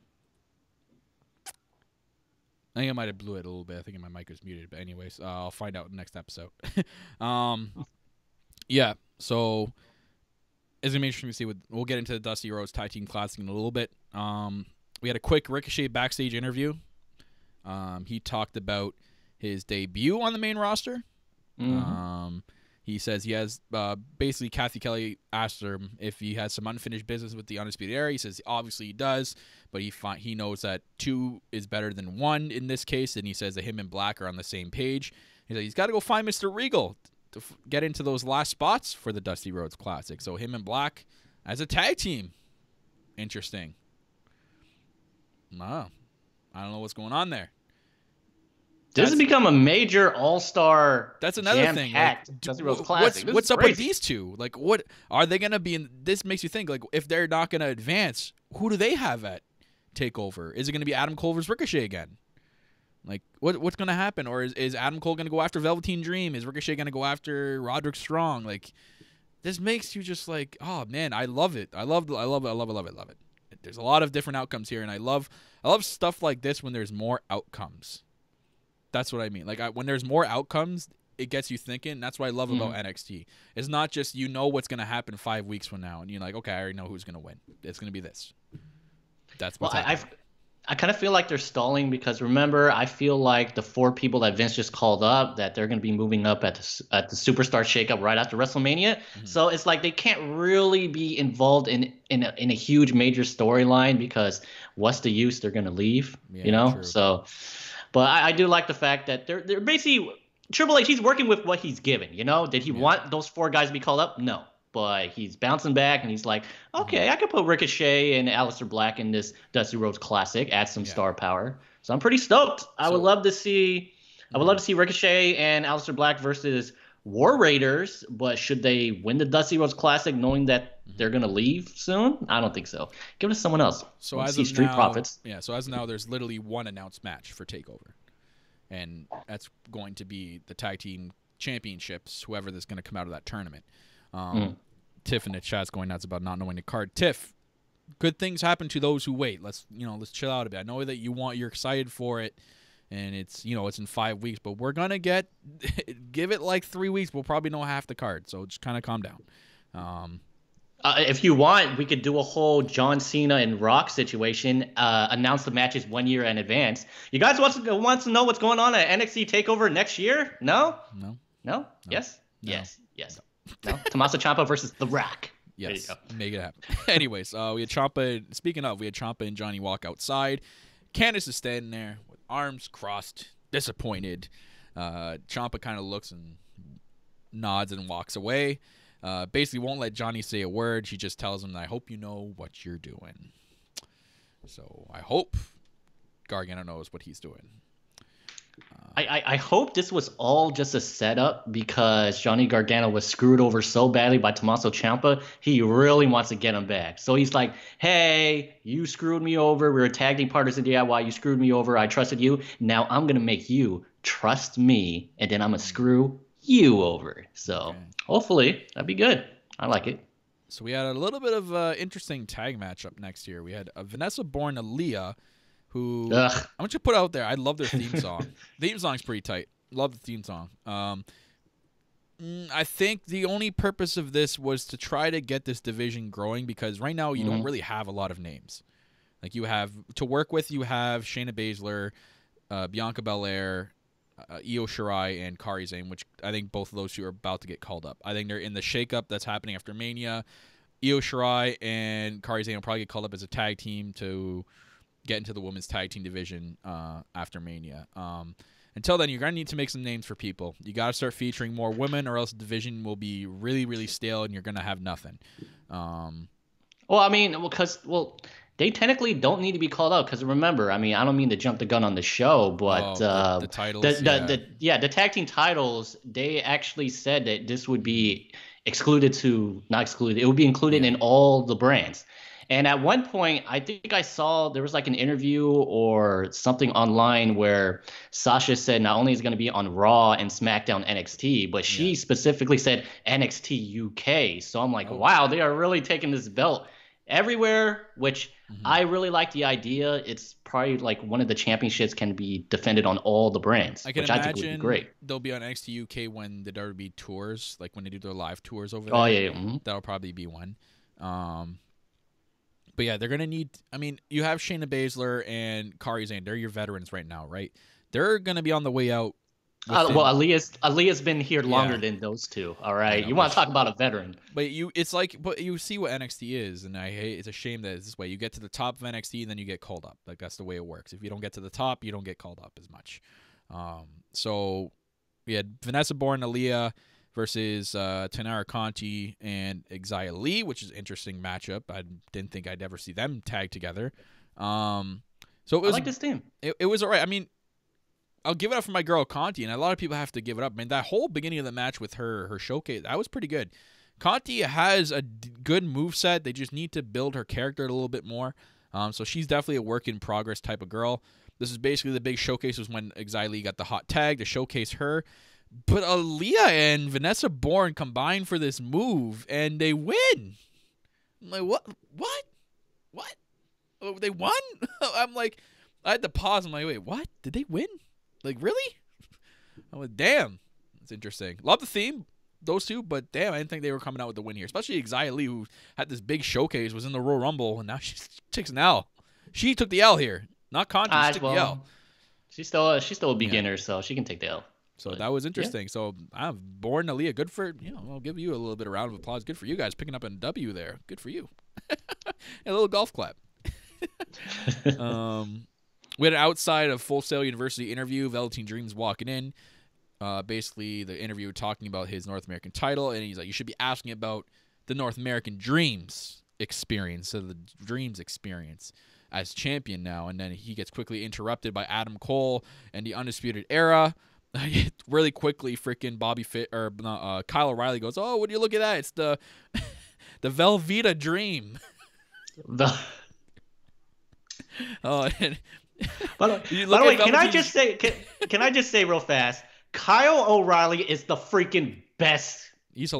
I think I might have blew it a little bit. I think my mic was muted. But anyways, I'll find out in the next episode. Yeah, so it's going to be interesting to see. We'll get into the Dusty Rhodes Tag Team Classic in a little bit. We had a quick Ricochet backstage interview. He talked about his debut on the main roster. Mm-hmm. He says he has basically Kathy Kelly asked him if he has some unfinished business with the Undisputed Era. He says obviously he does, but he knows that 2 is better than 1 in this case, and he says that him and Black are on the same page. He says he's got to go find Mr. Regal to get into those last spots for the Dusty Rhodes Classic. So him and Black as a tag team. Interesting. Wow. I don't know what's going on there. This has become a major all-star. That's another thing. Like, Dusty Rhodes Classic. What's up with these two? Like, what are they gonna be in? This makes you think. Like, if they're not gonna advance, who do they have at TakeOver? Is it gonna be Adam Cole versus Ricochet again? Like, what's gonna happen? Or is Adam Cole gonna go after Velveteen Dream? Is Ricochet gonna go after Roderick Strong? Like, this makes you just like, oh man, I love it. I love it. There's a lot of different outcomes here, and I love stuff like this when there's more outcomes. That's what I mean. Like, when there's more outcomes, it gets you thinking. That's what I love about NXT. It's not just what's going to happen 5 weeks from now, and you're like, okay, I already know who's going to win. It's going to be this. That's what's happening. I kind of feel like they're stalling because, remember, I feel like the 4 people that Vince just called up, that they're going to be moving up at the Superstar Shakeup right after WrestleMania. Mm-hmm. So it's like they can't really be involved in a huge major storyline, because what's the use? They're going to leave, True. So... But I do like the fact that they're basically Triple H. He's working with what he's given. Did he want those 4 guys to be called up? No, but he's bouncing back, and he's like, okay, I could put Ricochet and Aleister Black in this Dusty Rhodes Classic, add some star power. So I'm pretty stoked. I would love to see Ricochet and Aleister Black versus War Raiders. But should they win the Dusty Rhodes Classic, knowing that they're gonna leave soon? I don't think so. Give it to someone else. So as of Street Profits. Yeah. So as of now, there's literally one announced match for TakeOver, and that's going to be the tag team championships. Whoever that's going to come out of that tournament. Tiff in the chat's going nuts about not knowing the card. Tiff, good things happen to those who wait. Let's chill out a bit. I know that you're excited for it, and it's in 5 weeks, but we're gonna give it like 3 weeks. We'll probably know half the card. So just kind of calm down. If you want, we could do a whole John Cena and Rock situation. Announce the matches 1 year in advance. You guys want to know what's going on at NXT Takeover next year? No. Yes. No. Tommaso Ciampa versus The Rock. Yes, make it happen. Anyways, we had Ciampa. Speaking of, we had Ciampa and Johnny walk outside. Candice is standing there with arms crossed, disappointed. Ciampa kind of looks and nods and walks away. Basically won't let Johnny say a word. She just tells him, I hope you know what you're doing. So I hope Gargano knows what he's doing. I hope this was all just a setup because Johnny Gargano was screwed over so badly by Tommaso Ciampa. He really wants to get him back. So he's like, hey, you screwed me over. We were tag team partners in DIY. You screwed me over. I trusted you. Now I'm going to make you trust me, and then I'm going to screw you over. So hopefully that'd be good. I like it. So we had a little bit of interesting tag matchup next year. We had Vanessa Born Aaliyah, who I'm going to put out there. I love their theme song. The theme song's pretty tight. Love the theme song. I think the only purpose of this was to try to get this division growing because right now you don't really have a lot of names. Like you have to work with, you have Shayna Baszler, Bianca Belair, Io Shirai, and Kairi Sane, which I think both of those two are about to get called up. I think they're in the shakeup that's happening after Mania. Io Shirai and Kairi Sane will probably get called up as a tag team to get into the women's tag team division after Mania. Until then, you're going to need to make some names for people. You got to start featuring more women or else the division will be really, really stale and you're going to have nothing. They technically don't need to be called out because remember, I don't mean to jump the gun on the show, but the titles, the tag team titles, they actually said that this would be not excluded. It would be included in all the brands. And at one point, I think I saw there was like an interview or something online where Sasha said not only is it going to be on Raw and SmackDown NXT, but she specifically said NXT UK. So I'm like, wow, they are really taking this belt everywhere, which I really like the idea. It's probably like one of the championships can be defended on all the brands, I think would be great. They'll be on NXT UK when the WWE tours, like when they do their live tours over there. Oh, yeah. That'll probably be one. But yeah, they're going to need, you have Shayna Baszler and Kairi Sane. They're your veterans right now, right? They're going to be on the way out. Aaliyah's been here longer than those two. All right. You want to talk about a veteran. But you see what NXT is, and it's a shame that it's this way. You get to the top of NXT, and then you get called up. Like, that's the way it works. If you don't get to the top, you don't get called up as much. So we had Vanessa Born Aaliyah versus Tanara Conti and Xia Li, which is an interesting matchup. I didn't think I'd ever see them tag together. So it was, I like this team. It was all right. I'll give it up for my girl Conti, and a lot of people have to give it up. That whole beginning of the match with her showcase, that was pretty good. Conti has a good moveset. They just need to build her character a little bit more. So she's definitely a work in progress type of girl. This is basically the big showcase was when Xia Li got the hot tag to showcase her. But Aaliyah and Vanessa Born combined for this move, and they win. I'm like, what? Oh, they won? I'm like, I had to pause. I'm like, wait, what? Did they win? Like, really? I'm like, damn. That's interesting. Love the theme, those two, but damn, I didn't think they were coming out with the win here. Especially Xia Li, who had this big showcase, was in the Royal Rumble, and now she takes an L. She took the L here. Not Conti, she took the L. She's still a beginner, so she can take the L. So that was interesting. Yeah. So I've Born Aaliyah. Good for, I'll give you a little bit of round of applause. Good for you guys picking up a W there. Good for you. And a little golf clap. We had an outside of Full Sail University interview. Velveteen Dream's walking in. Basically, the interviewer talking about his North American title, and he's like, you should be asking about the North American Dreams experience, so the Dreams experience as champion now. And then he gets quickly interrupted by Adam Cole and the Undisputed Era. Really quickly, freaking Kyle O'Reilly goes, "Oh, would you look at that? It's the Velveeta Dream." And, by the way, can I just say real fast? Kyle O'Reilly is the freaking best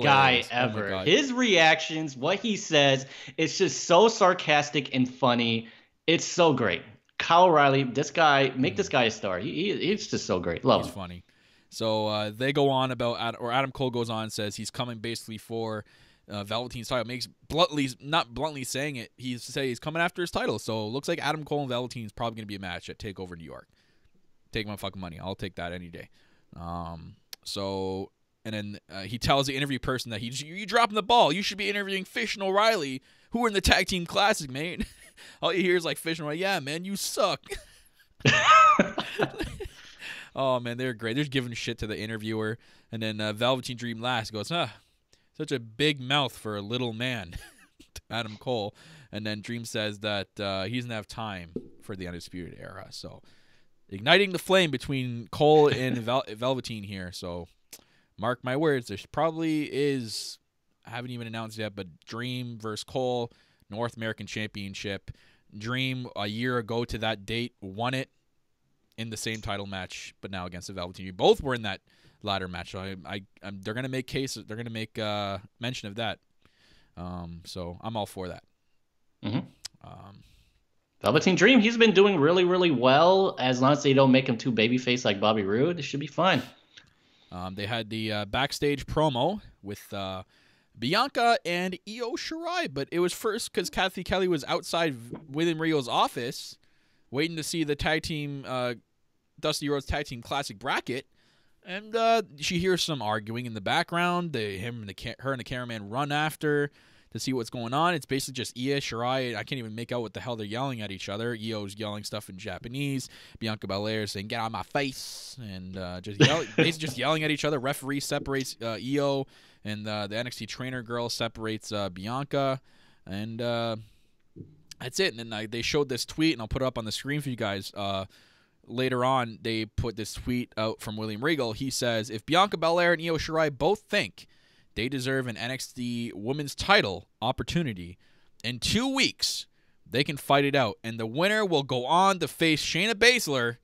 guy ever. Oh, his reactions, what he says, it's just so sarcastic and funny. It's so great. Kyle O'Reilly, this guy, make this guy a star. He's just so great. Love him. He's funny. So they go on about, or Adam Cole goes on and says he's coming basically for Velveteen's title. Makes not bluntly saying it. He's coming after his title. So it looks like Adam Cole and Velveteen is probably going to be a match at TakeOver New York. Take my fucking money. I'll take that any day. And then he tells the interview person that you dropping the ball. You should be interviewing Fish and O'Reilly, who are in the Tag Team Classic, mate. All you hear is like Fish and O'Reilly, yeah, man, you suck. Oh, man, they're great. They're just giving shit to the interviewer. And then Velveteen Dream last goes, such a big mouth for a little man, Adam Cole. And then Dream says that he doesn't have time for the Undisputed Era. So igniting the flame between Cole and Velveteen here. So mark my words, there probably is, I haven't even announced yet, but Dream versus Cole, North American Championship. Dream, a year ago to that date, won it in the same title match, but now against the Velveteen. You both were in that ladder match, so they're going to make cases. They're going to make mention of that. So I'm all for that. Velveteen Dream, he's been doing really, really well. As long as they don't make him too babyface like Bobby Roode, it should be fine. They had the backstage promo with Bianca and Io Shirai, but it was first because Kathy Kelly was outside William Regal's office waiting to see the tag team, Dusty Rhodes Tag Team Classic bracket, and she hears some arguing in the background. Her and the cameraman run after to see what's going on. It's basically just Io Shirai. I can't even make out what the hell they're yelling at each other. Io's yelling stuff in Japanese. Bianca Belair saying, "Get out of my face," and basically just yelling at each other. Referee separates Io, and the NXT trainer girl separates Bianca, and that's it. And then they showed this tweet, and I'll put it up on the screen for you guys. Later on, they put this tweet out from William Regal. He says, if Bianca Belair and Io Shirai both think they deserve an NXT women's title opportunity, in 2 weeks, they can fight it out. And the winner will go on to face Shayna Baszler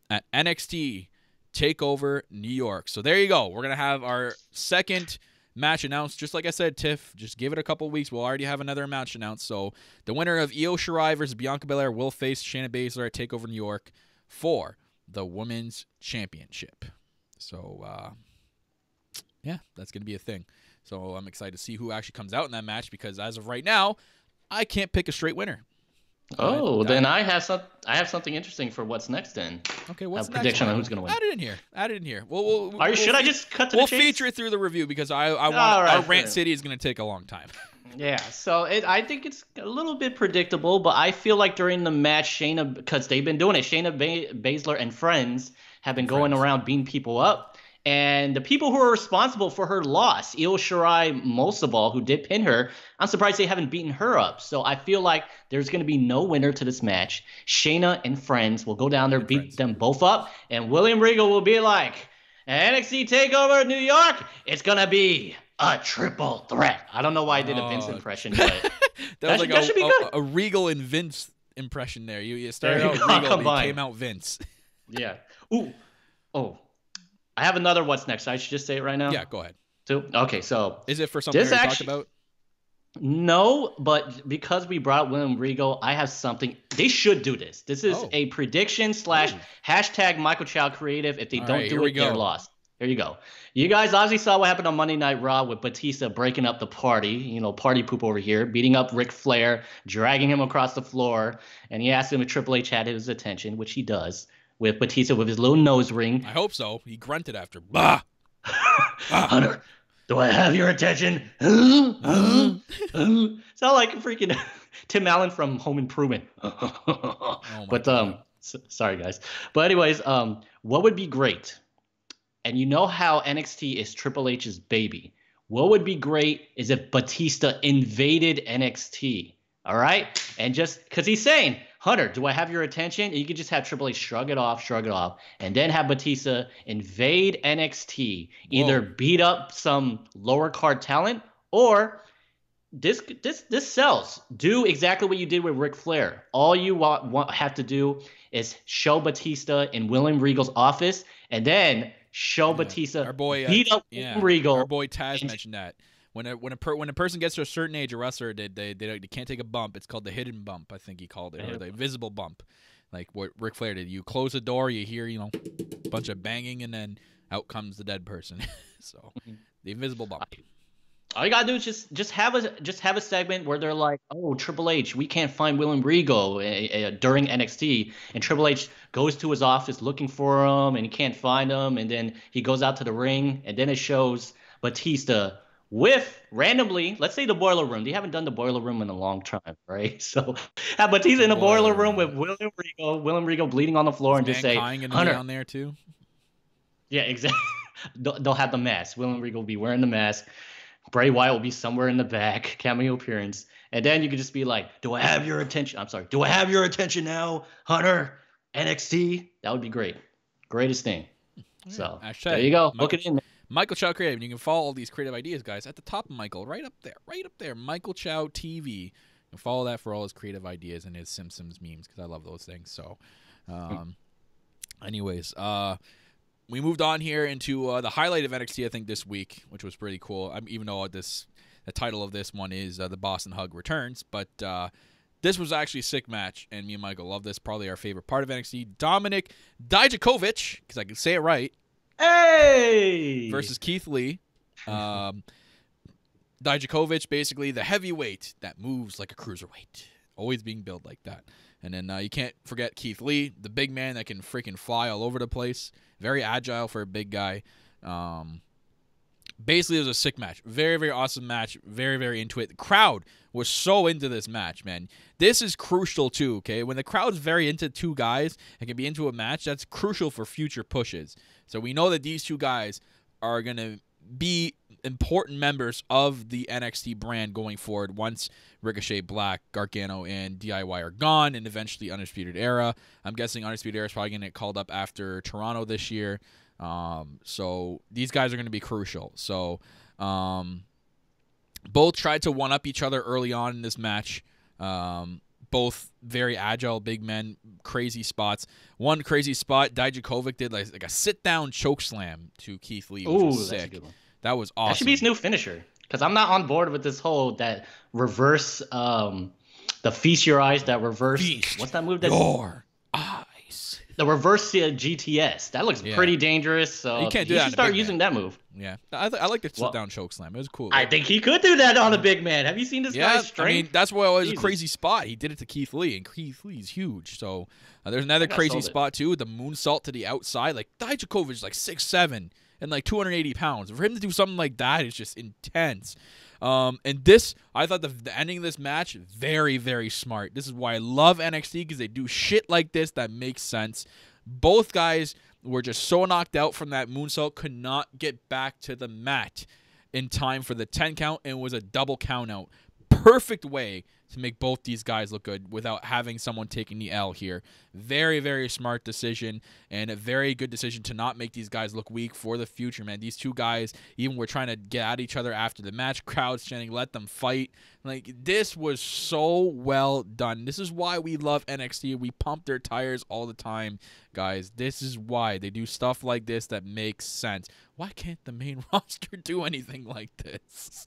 at NXT TakeOver New York. So there you go. We're going to have our second match announced. Just like I said, Tiff, just give it a couple weeks. We'll already have another match announced. So the winner of Io Shirai versus Bianca Belair will face Shayna Baszler at TakeOver New York for the Women's Championship. So, yeah, that's going to be a thing. So I'm excited to see who actually comes out in that match because as of right now, I can't pick a straight winner. Oh, then I have something interesting for what's next then. Okay, what's next? Prediction on who's going to win. Add it in here. Should I just cut to the chase? We'll feature it through the review because our Rant City is going to take a long time. Yeah, so I think it's a little bit predictable, but I feel like during the match, Shayna, because they've been doing it, Shayna Baszler and friends have been going around beating people up. And the people who are responsible for her loss, Io Shirai most of all, who did pin her, I'm surprised they haven't beaten her up. So I feel like there's going to be no winner to this match. Shayna and friends will go down there, beat them both up, and William Regal will be like, NXT TakeOver New York, it's going to be a triple threat. I don't know why I did a Vince impression, but that should be good. A Regal and Vince impression there. You started out Regal, but you came out Vince. Yeah. Oh. I have another what's next. I should just say it right now? Yeah, go ahead. Okay, so... Is it for something we talked about? No, but because we brought William Regal, I have something. They should do this. This is a prediction / hashtag Michael Chow Creative. If they don't do it, they're lost. Here you go. You guys obviously saw what happened on Monday Night Raw with Batista breaking up the party, party poop over here, beating up Ric Flair, dragging him across the floor, and he asked him if Triple H had his attention, which he does, with Batista with his little nose ring. I hope so. He grunted after. Bah! Hunter, do I have your attention? Sound like freaking Tim Allen from Home Improvement. But sorry guys. But anyways, what would be great? And you know how NXT is Triple H's baby. What would be great is if Batista invaded NXT. All right? And just because he's saying, Hunter, do I have your attention? And you could just have Triple H shrug it off, and then have Batista invade NXT. Either beat up some lower card talent, or this sells. Do exactly what you did with Ric Flair. All you have to do is show Batista in William Regal's office, and then show Batista beat up Regal. Our boy Taz mentioned that. When a person gets to a certain age, a wrestler, they can't take a bump. It's called the hidden bump, I think he called it, or the invisible bump, like what Ric Flair did. You close the door, you hear a bunch of banging, and then out comes the dead person. So the invisible bump. All you gotta do is just have a segment where they're like, oh, Triple H, we can't find William Regal during NXT, and Triple H goes to his office looking for him, and he can't find him, and then he goes out to the ring, and then it shows Batista with randomly, let's say the Boiler Room. They haven't done the Boiler Room in a long time, right? So have Batista in the Boiler Room with William Regal bleeding on the floor, and just say, gonna be Hunter on there too. Yeah, exactly. They'll have the mask. William Regal will be wearing the mask. Bray Wyatt will be somewhere in the back, cameo appearance. And then you could just be like, do I have your attention? I'm sorry. Do I have your attention now, Hunter? NXT? That would be great. Greatest thing. So there you go. Look it in. Michael Chow Creative. And you can follow all these creative ideas, guys, at the top of Michael. Right up there. Michael Chow TV. You can follow that for all his creative ideas and his Simpsons memes, because I love those things. So anyways, we moved on here into the highlight of NXT, I think, this week, which was pretty cool. Even though the title of this one is the Boston Hug Returns, but this was actually a sick match, and me and Michael love this. Probably our favorite part of NXT. Dominik Dijakovic, because I can say it right. Hey! Versus Keith Lee. Dijakovic, basically the heavyweight that moves like a cruiserweight, always being billed like that. And then you can't forget Keith Lee, the big man that can freaking fly all over the place. Very agile for a big guy. Basically, it was a sick match. Very, very awesome match. Very, very into it. The crowd was so into this match, man. This is crucial, too, okay? When the crowd's very into two guys and can be into a match, that's crucial for future pushes. So we know that these two guys are going to be important members of the NXT brand going forward once Ricochet, Black, Gargano, and DIY are gone, and eventually Undisputed Era. I'm guessing Undisputed Era is probably going to get called up after Toronto this year. So these guys are going to be crucial. So both tried to one-up each other early on in this match. Both very agile big men, crazy spots. One crazy spot, Dijakovic did like a sit-down choke slam to Keith Lee, which was sick. That's a good one. That was awesome. That should be his new finisher, because I'm not on board with this whole that reverse, the feast your eyes, that reverse. Feast what's that move? Your eyes. The reverse GTS. That looks pretty dangerous. So you can't do that. You should start using that move. Yeah, I like the sit-down choke slam. It was cool. I think he could do that on a big man. Have you seen this guy's strength? I mean, that's why it was a crazy spot. He did it to Keith Lee, and Keith Lee's huge. So there's another crazy spot, too, the moonsault to the outside. Like, Dijakovic is like 6'7", and like 280 pounds. For him to do something like that is just intense. And this, I thought the ending of this match, very, very smart. This is why I love NXT, because they do shit like this that makes sense. Both guys were just so knocked out from that moonsault, could not get back to the mat in time for the 10 count, and was a double count out. Perfect way to make both these guys look good without having someone taking the L here. Very, very smart decision, and a very good decision to not make these guys look weak for the future, man. These two guys, even were trying to get at each other after the match. Crowds chanting, let them fight. Like, this was so well done. This is why we love NXT. We pump their tires all the time, guys. This is why they do stuff like this that makes sense. Why can't the main roster do anything like this?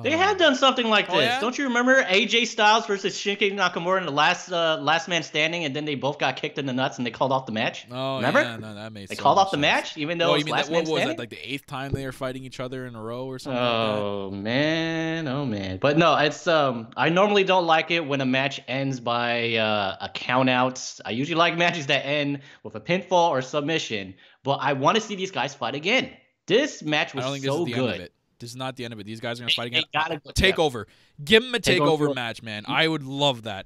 They have done something like this. Yeah? Don't you remember AJ Styles versus Shinsuke Nakamura in the last man standing, and then they both got kicked in the nuts and they called off the match? Oh, remember? Yeah, no, that makes They so called much off the sense. match, even though it was last man standing? What was that, like the 8th time they were fighting each other in a row or something Oh, man. But no, it's I normally don't like it when a match ends by a count out. I usually like matches that end with a pinfall or submission, but I want to see these guys fight again. This match was I don't think so this is the good. end of it. This is not the end of it. These guys are going to fight again. TakeOver. Give them a takeover match, man. I would love that.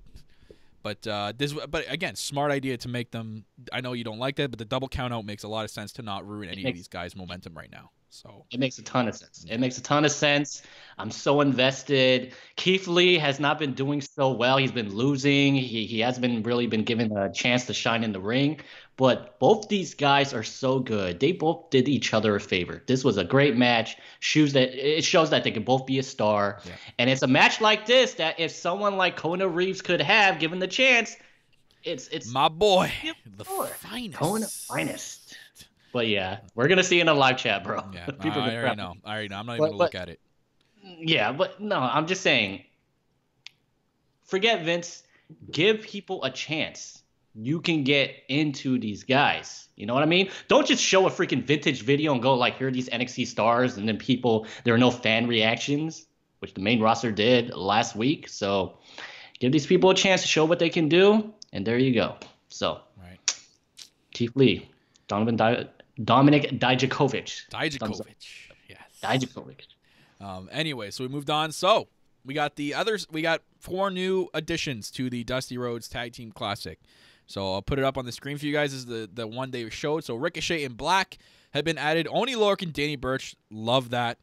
But again, smart idea to make them. I know you don't like that, but the double count out makes a lot of sense to not ruin any of these guys' momentum right now. So it makes a ton of sense. It makes a ton of sense. I'm so invested. Keith Lee has not been doing so well. He's been losing. He hasn't really been given a chance to shine in the ring. But both these guys are so good. They both did each other a favor. This was a great match. It shows that they can both be a star. Yeah. And it's a match like this that if someone like Kona Reeves could have given the chance, it's my boy, the finest. Kona finest. But yeah, we're gonna see in a live chat, bro. Yeah, I already know. I'm not even gonna look at it. Yeah, but no, I'm just saying. Forget Vince. Give people a chance. you can get into these guys. You know what I mean? Don't just show a freaking vintage video and go like, here are these NXT stars, and then there are no fan reactions, which the main roster did last week. So give these people a chance to show what they can do, and there you go. So, right. Keith Lee, Dominic Dijakovic. Yes. Dijakovic. Anyway, so we moved on. So we got the others. We got 4 new additions to the Dusty Rhodes Tag Team Classic. So I'll put it up on the screen for you guys. This is the one they showed. So Ricochet and Black have been added. Oni Lorcan, Danny Burch, love that.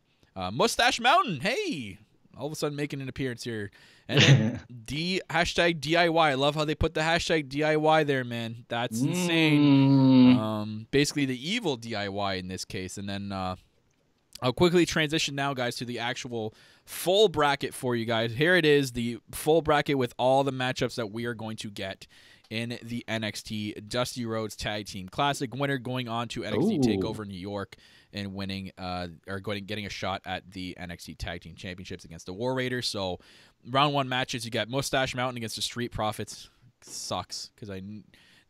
Mustache Mountain, hey, all of a sudden making an appearance here. And then hashtag DIY. I love how they put the hashtag DIY there, man. That's insane. Basically the evil DIY in this case. And then I'll quickly transition now, guys, to the actual full bracket for you guys. Here it is, the full bracket with all the matchups that we are going to get in the NXT Dusty Rhodes Tag Team Classic. Winner going on to NXT TakeOver New York and winning getting a shot at the NXT Tag Team Championships against the War Raiders. So round 1 matches, you got Mustache Mountain against the Street Profits. Sucks because it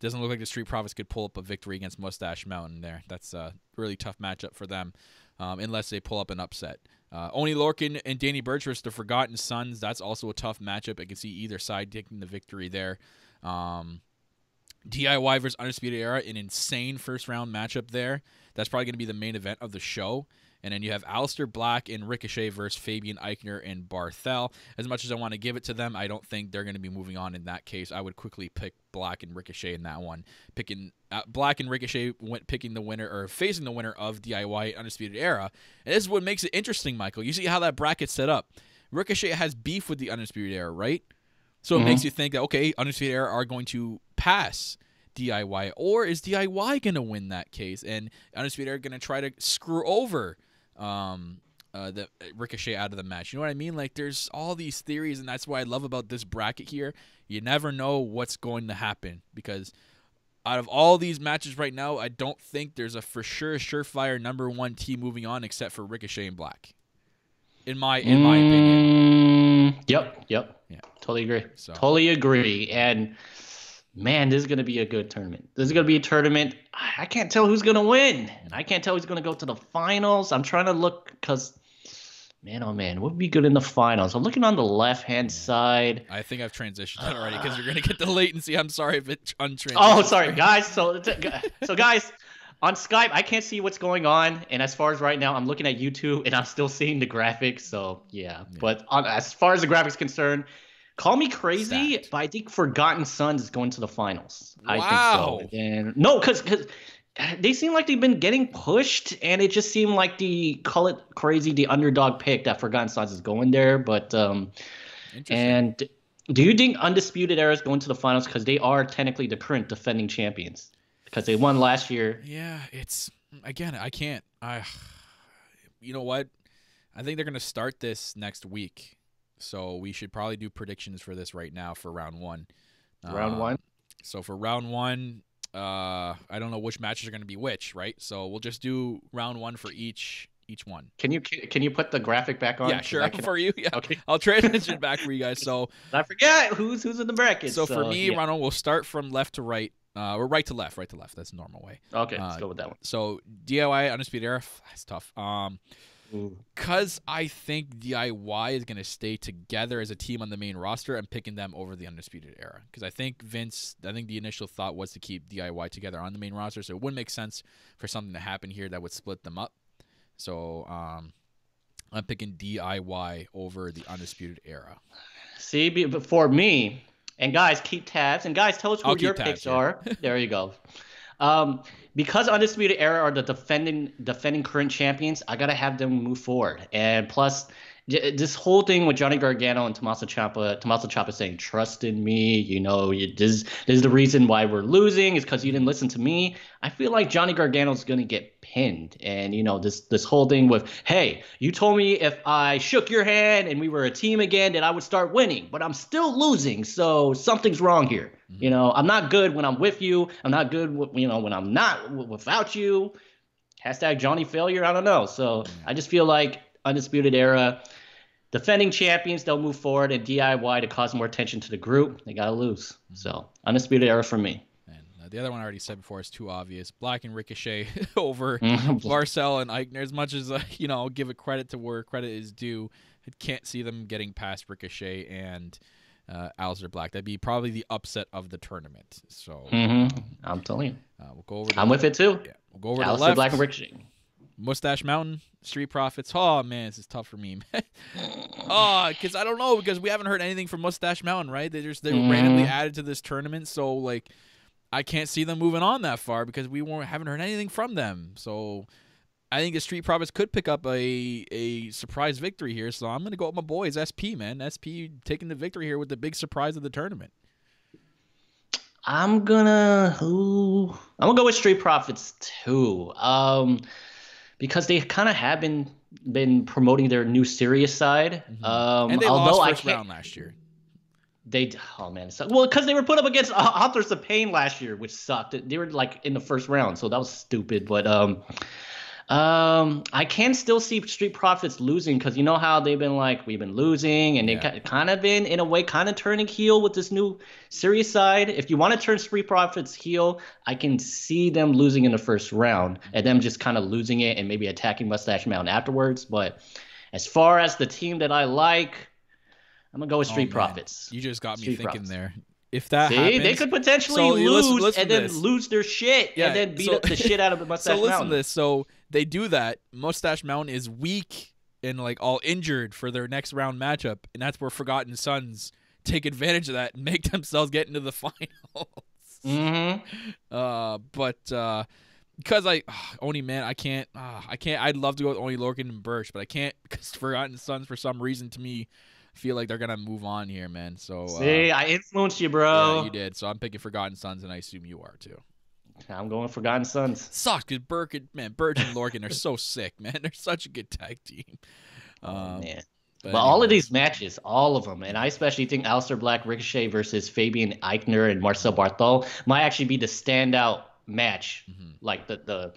doesn't look like the Street Profits could pull up a victory against Mustache Mountain there. That's a really tough matchup for them unless they pull up an upset. Oni Lorcan and Danny Burch versus the Forgotten Sons. That's also a tough matchup. I can see either side taking the victory there. DIY versus Undisputed Era, an insane first-round matchup there. That's probably going to be the main event of the show. And then you have Aleister Black and Ricochet versus Fabian Eichner and Barthel. As much as I want to give it to them, I don't think they're going to be moving on in that case. I would quickly pick Black and Ricochet in that one. Picking Black and Ricochet picking the winner or facing the winner of DIY Undisputed Era. And this is what makes it interesting, Michael. You see how that bracket's set up. Ricochet has beef with the Undisputed Era, right? So it makes you think that, okay, Undisputed Era are going to pass DIY, or is DIY going to win that case? And Undisputed Era going to try to screw over the Ricochet out of the match. You know what I mean? Like, there's all these theories, and that's what I love about this bracket here. You never know what's going to happen, because out of all these matches right now, I don't think there's a for sure surefire number 1 team moving on except for Ricochet and Black. In my opinion. Yep. Yeah. Totally agree. Totally agree. And man, this is going to be a good tournament. This is going to be a tournament. I can't tell who's going to win. I can't tell who's going to go to the finals. I'm trying to look because, man, oh man, what would be good in the finals? I'm looking on the left-hand side. I think I've transitioned that already because you're going to get the latency. I'm sorry if it's untransitioned. Oh, sorry, guys. So guys, on Skype, I can't see what's going on. And as far as right now, I'm looking at YouTube, and I'm still seeing the graphics. So, yeah. But as far as the graphics concerned, call me crazy, but I think Forgotten Sons is going to the finals. Wow. I think so. And no, because they seem like they've been getting pushed, and it just seemed like the underdog pick that Forgotten Sons is going there. But and do you think Undisputed Era is going to the finals because they are technically the current defending champions because they won last year? Yeah, I can't. You know what? I think they're going to start this next week. So we should probably do predictions for this right now for round 1. Round 1? So for round 1, I don't know which matches are going to be which, right? So we'll just do round 1 for each one. Can you put the graphic back on? Yeah, sure. For you. Yeah. Okay. I'll transition back for you guys. So I forget who's in the bracket. So for me, round 1, we'll start from left to right. Or right to left. That's the normal way. Okay, let's go with that one. So DIY Undisputed Era, that's tough. Because I think DIY is going to stay together as a team on the main roster, I'm picking them over the Undisputed Era. Because I think the initial thought was to keep DIY together on the main roster, so it wouldn't make sense for something to happen here that would split them up. So I'm picking DIY over the Undisputed Era. See, for me, and guys, keep tabs, and guys, tell us who your picks are. There you go. Because Undisputed Era are the defending current champions, I gotta have them move forward. And plus, this whole thing with Johnny Gargano and Tommaso Ciampa saying, "Trust in me," you know, this is the reason why we're losing, is because you didn't listen to me. I feel like Johnny Gargano's gonna get pinned, and you know, this whole thing with, "Hey, you told me if I shook your hand and we were a team again, that I would start winning, but I'm still losing, so something's wrong here." You know, I'm not good when I'm with you. I'm not good, when I'm not without you. Hashtag Johnny failure. I don't know. So I just feel like Undisputed Era, defending champions, they'll move forward, and DIY to cause more attention to the group, they gotta lose. So Undisputed Era for me. The other one I already said before is too obvious. Black and Ricochet over Mhm. Marcel and Eichner. As much as I'll give a credit to where credit is due, I can't see them getting past Ricochet and Aleister Black. That'd be probably the upset of the tournament. So I'm telling you, we'll go over. I'm with it too. Yeah, we'll go over to Aleister the left. Black and Ricochet. Mustache Mountain, Street Profits. Oh man, this is tough for me. Because I don't know, because we haven't heard anything from Mustache Mountain, right? They randomly added to this tournament, so like I can't see them moving on that far because haven't heard anything from them. So I think the Street Profits could pick up a surprise victory here. So I'm gonna go with my boys, SP, man. SP taking the victory here with the big surprise of the tournament. I'm gonna go with Street Profits too. Because they kind of have been promoting their new serious side. And they lost first round last year. Because they were put up against Authors of Pain last year, which sucked. They were like in the first round, so that was stupid. But I can still see Street Profits losing because you know how they've been like, we've been losing, and they kind of been in a way kind of turning heel with this new serious side. If you want to turn Street Profits heel, I can see them losing in the first round and them just kind of losing it and maybe attacking Mustache Mountain afterwards. But as far as the team that I like, I'm gonna go with Street Profits. You just got me Street thinking Profits. there. If that happens, they could potentially lose and then lose their shit Yeah, and then beat up the shit out of Mustache So listen Mountain. to this. So they do that. Mustache Mountain is weak and like all injured for their next round matchup, and that's where Forgotten Sons take advantage of that and make themselves get into the finals. But because Oni, man, I can't. I'd love to go with Oni Lorcan and Birch, but I can't because Forgotten Sons for some reason to me feel like they're gonna move on here, man. So see, I influenced you, bro. Yeah, you did. So I'm picking Forgotten Sons, and I assume you are too. I'm going Forgotten Sons. Sucks because Birch and Lorcan are so sick, man. They're such a good tag team. Man. But all of these matches, all of them, and I especially think Aleister Black Ricochet versus Fabian Eichner and Marcel Barthol might actually be the standout match, like the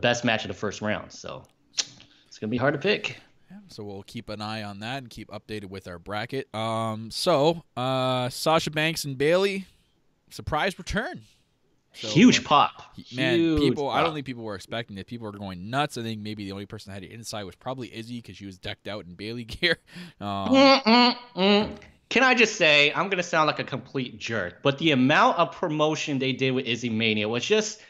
best match of the first round. So it's gonna be hard to pick. So we'll keep an eye on that and keep updated with our bracket. Sasha Banks and Bayley, surprise return. So, huge pop. Man, Huge I pop. don't think people were expecting it. People were going nuts. I think maybe the only person that had it inside was probably Izzy because she was decked out in Bayley gear. Can I just say, I'm going to sound like a complete jerk, but the amount of promotion they did with Izzy Mania was just,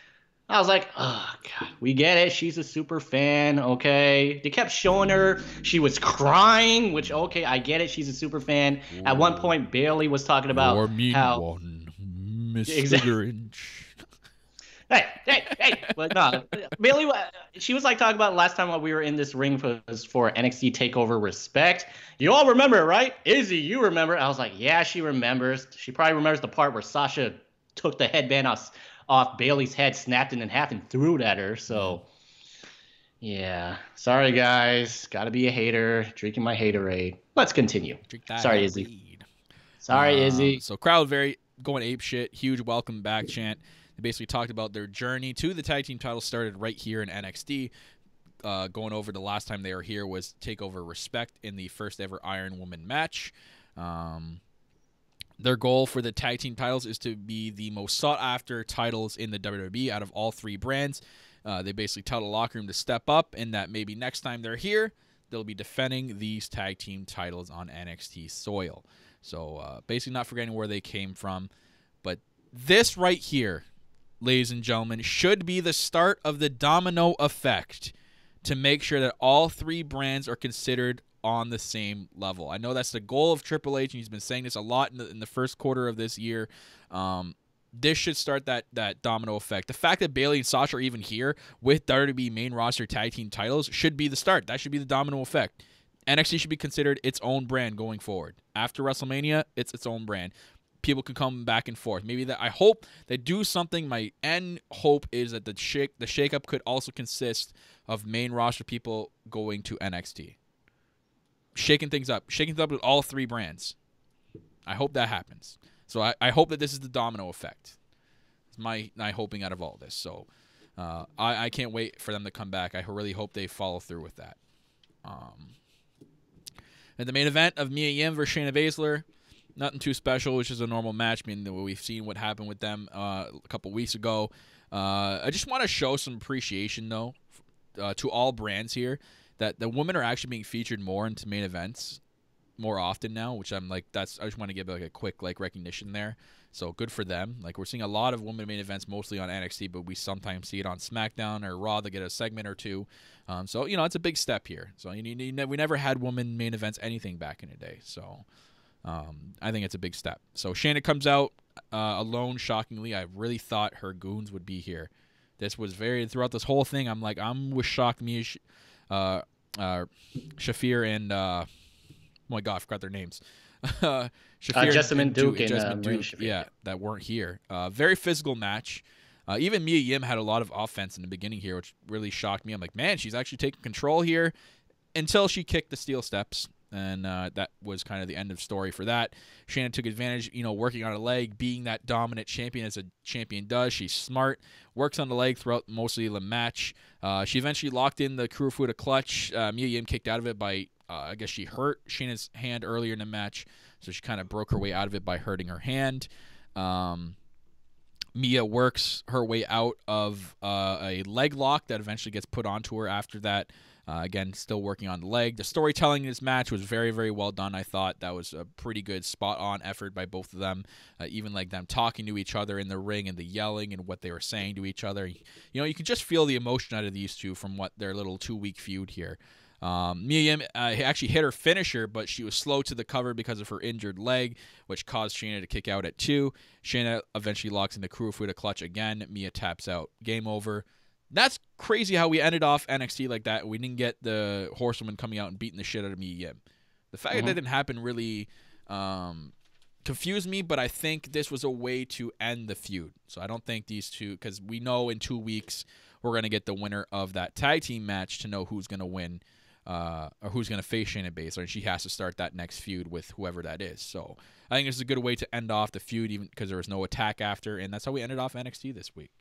I was like, oh, God, we get it. She's a super fan, okay? They kept showing her. She was crying, which, okay, I get it. She's a super fan. Ooh. At one point, Bayley was talking about how... one, Mr. Exactly. Grinch. Hey! But no, Bayley, she was like talking about last time while we were in this ring was for NXT TakeOver Respect. You all remember, right? Izzy, you remember? I was like, yeah, she remembers. She probably remembers the part where Sasha took the headband off Bayley's head, snapped it in half, and threw it at her. So, yeah. Sorry, guys. Gotta be a hater. Drinking my haterade. Let's continue. Sorry, Izzy. Sorry, Izzy. So, crowd going ape shit. Huge welcome back chant. They basically talked about their journey to the tag team title started right here in NXT. Going over the last time they were here was TakeOver Respect in the first ever Iron Woman match. Their goal for the tag team titles is to be the most sought-after titles in the WWE out of all three brands. They basically tell the locker room to step up and that maybe next time they're here, they'll be defending these tag team titles on NXT soil. So basically not forgetting where they came from. But this right here, ladies and gentlemen, should be the start of the domino effect to make sure that all three brands are considered on the same level. I know that's the goal of Triple H, and he's been saying this a lot in the first quarter of this year. This should start that domino effect. The fact that Bayley and Sasha are even here with WWE main roster tag team titles should be the start. That should be the domino effect. NXT should be considered its own brand going forward. After WrestleMania, it's its own brand. People can come back and forth. Maybe that I hope they do something. My end hope is that the shakeup could also consist of main roster people going to NXT. Shaking things up with all three brands. I hope that happens. So I hope that this is the domino effect. It's my hoping out of all this. So I can't wait for them to come back. I really hope they follow through with that. And the main event of Mia Yim versus Shayna Baszler. Nothing too special, which is a normal match. I mean, we've seen what happened with them a couple weeks ago. I just want to show some appreciation, though, to all brands here, that the women are actually being featured more into main events more often now, which I'm like, I just want to give like a quick like recognition there. So good for them. Like, we're seeing a lot of women main events mostly on NXT, but we sometimes see it on SmackDown or Raw. They get a segment or two. So, it's a big step here. So we never had women main events anything back in the day. So I think it's a big step. So Shayna comes out alone, shockingly. I really thought her goons would be here. This was throughout this whole thing, I'm was shocked. Me, Shafir and, oh my God, I forgot their names. Shafir Jessamine Duke and Jessamine Duke, yeah, that weren't here. Very physical match. Even Mia Yim had a lot of offense in the beginning here, which really shocked me. I'm like, man, she's actually taking control here, until she kicked the steel steps, and that was kind of the end of story for that. Shayna took advantage, working on a leg, being that dominant champion as a champion does. She's smart, works on the leg throughout mostly the match. She eventually locked in the Kurofuda clutch. Mia Yim kicked out of it by, I guess she hurt Shayna's hand earlier in the match, so she kind of broke her way out of it by hurting her hand. Mia works her way out of a leg lock that eventually gets put onto her after that. Again, still working on the leg. The storytelling in this match was very, very well done. I thought that was a pretty good spot-on effort by both of them. Even like them talking to each other in the ring and the yelling and what they were saying to each other. You can just feel the emotion out of these two from what their little 2-week feud here. Mia Yim actually hit her finisher, but she was slow to the cover because of her injured leg, which caused Shayna to kick out at 2. Shayna eventually locks in the Kurofuda clutch again. Mia taps out. Game over. That's crazy how we ended off NXT like that. We didn't get the Horsewoman coming out and beating the shit out of Mia Yim. The fact that didn't happen really confused me, but I think this was a way to end the feud. So I don't think these two, because we know in 2 weeks we're going to get the winner of that tag team match to know who's going to win or who's going to face Shayna Baszler, and she has to start that next feud with whoever that is. So I think this is a good way to end off the feud, even because there was no attack after, and that's how we ended off NXT this week.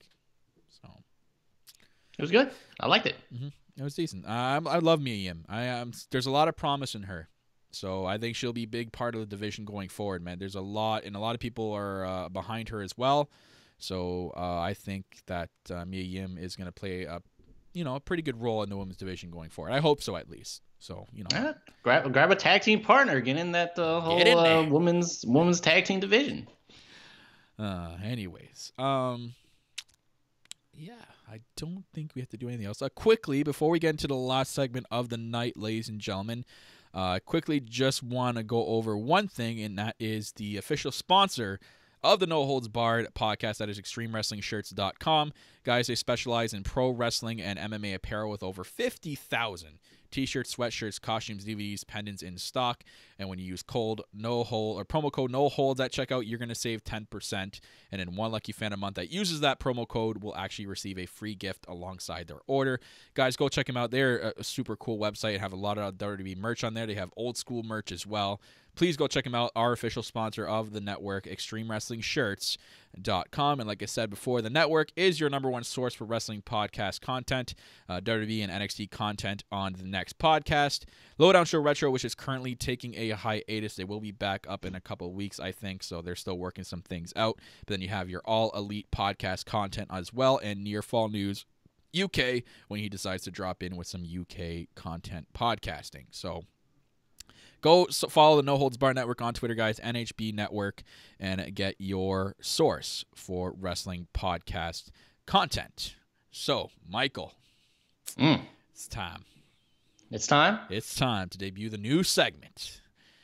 So it was good. I liked it. It was decent. I love Mia Yim. There's a lot of promise in her, so I think she'll be a big part of the division going forward, man. There's a lot, and a lot of people are behind her as well. So I think that Mia Yim is going to play a pretty good role in the women's division going forward. I hope so, at least. So grab a tag team partner, get in that whole women's tag team division. Anyways, yeah, I don't think we have to do anything else. Quickly, before we get into the last segment of the night, ladies and gentlemen, quickly just want to go over one thing, and that is the official sponsor of the No Holds Barred podcast. That is ExtremeWrestlingShirts.com. Guys, they specialize in pro wrestling and MMA apparel with over 50,000 t-shirts, sweatshirts, costumes, DVDs, pendants in stock. And when you use promo code No Holds at checkout, you're going to save 10%. And then one lucky fan a month that uses that promo code will actually receive a free gift alongside their order. Guys, go check them out. They're a super cool website and have a lot of WWE merch on there. They have old school merch as well. Please go check them out, our official sponsor of the network, ExtremeWrestlingShirts.com. And like I said before, the network is your #1 source for wrestling podcast content, WWE and NXT content on the NEXT Podcast. Lowdown Show Retro, which is currently taking a hiatus. They will be back up in a couple of weeks, I think, so they're still working some things out. But then you have your All Elite podcast content as well, and Near Fall News UK when he decides to drop in with some UK content podcasting. So go follow the No Holds Barred Network on Twitter, guys, NHB Network, and get your source for wrestling podcast content. So, Michael, it's time. It's time? It's time to debut the new segment.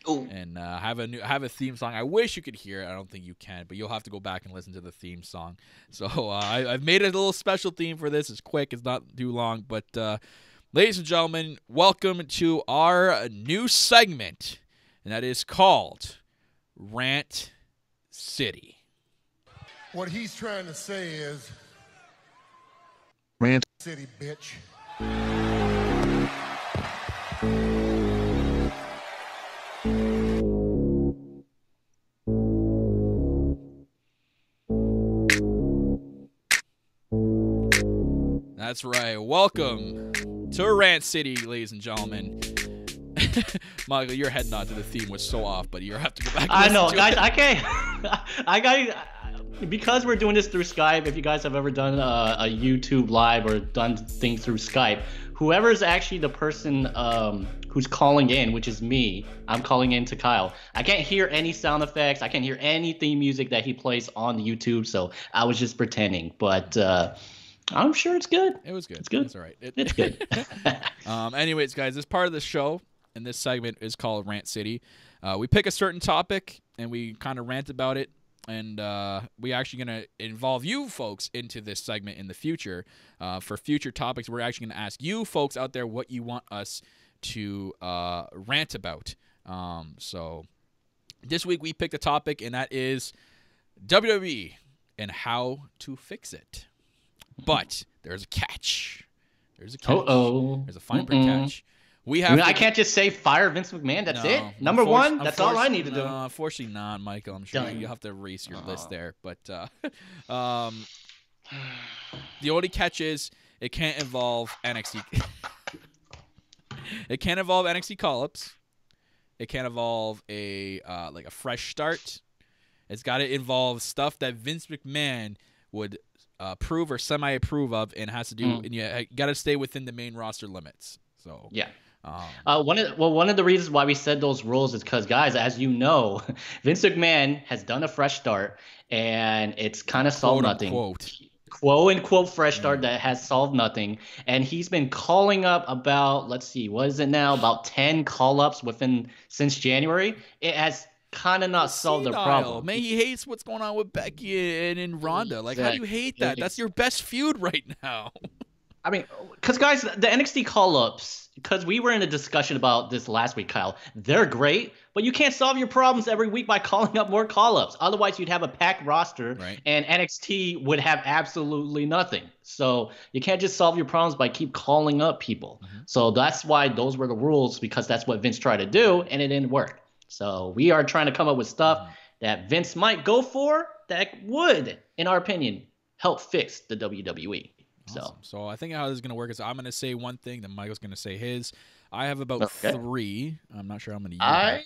Ooh. And have a theme song. I wish you could hear it. I don't think you can, but you'll have to go back and listen to the theme song. So I've made a little special theme for this. It's quick. It's not too long, but ladies and gentlemen, welcome to our new segment, and that is called Rant City. What he's trying to say is, Rant City, bitch. That's right. Welcome to Rant City, ladies and gentlemen. Michael, your head nod to the theme was so off, but you have to go back. I know, to guys. it. I can't. Because we're doing this through Skype. If you guys have ever done a YouTube live or done things through Skype, whoever's actually the person who's calling in, which is me, I'm calling in to Kyle. I can't hear any sound effects. I can't hear any theme music that he plays on YouTube. So I was just pretending, but I'm sure it's good. It was good. It's good. It's all right. It's good. Anyways, guys, this part of the show and this segment is called Rant City. We pick a certain topic and we kind of rant about it. And we're actually going to involve you folks into this segment in the future. For future topics, we're actually going to ask you folks out there what you want us to rant about. So this week we picked a topic, and that is WWE and how to fix it. But there's a catch. There's a catch. There's a fine print catch. I can't just say fire Vince McMahon. That's it. Number one. That's all I need to do. Unfortunately, not, Michael. I'm sure you'll have to erase your list there. But the only catch is it can't involve NXT. It can't involve NXT call-ups. It can't involve a fresh start. It's got to involve stuff that Vince McMahon would approve or semi-approve of, and has to do. And you got to stay within the main roster limits. So yeah. One of the reasons why we said those rules is because, guys, as you know, Vince McMahon has done a fresh start, and it's kind of solved nothing. Quote unquote fresh start that has solved nothing, and he's been calling up about, let's see, what is it now? About 10 call-ups since January. It has kind of not solved the problem. Man, he hates what's going on with Becky and Ronda. Like, how do you hate that? That's your best feud right now. I mean, because, guys, the NXT call-ups, because we were in a discussion about this last week, Kyle, they're great, but you can't solve your problems every week by calling up more call-ups. Otherwise, you'd have a packed roster, and NXT would have absolutely nothing. So you can't just solve your problems by keep calling up people. So that's why those were the rules, because that's what Vince tried to do, and it didn't work. So we are trying to come up with stuff that Vince might go for that would, in our opinion, help fix the WWE. Awesome. So I think how this is going to work is I'm going to say one thing, then Michael's going to say his. I have about 3. I'm not sure how many you have. I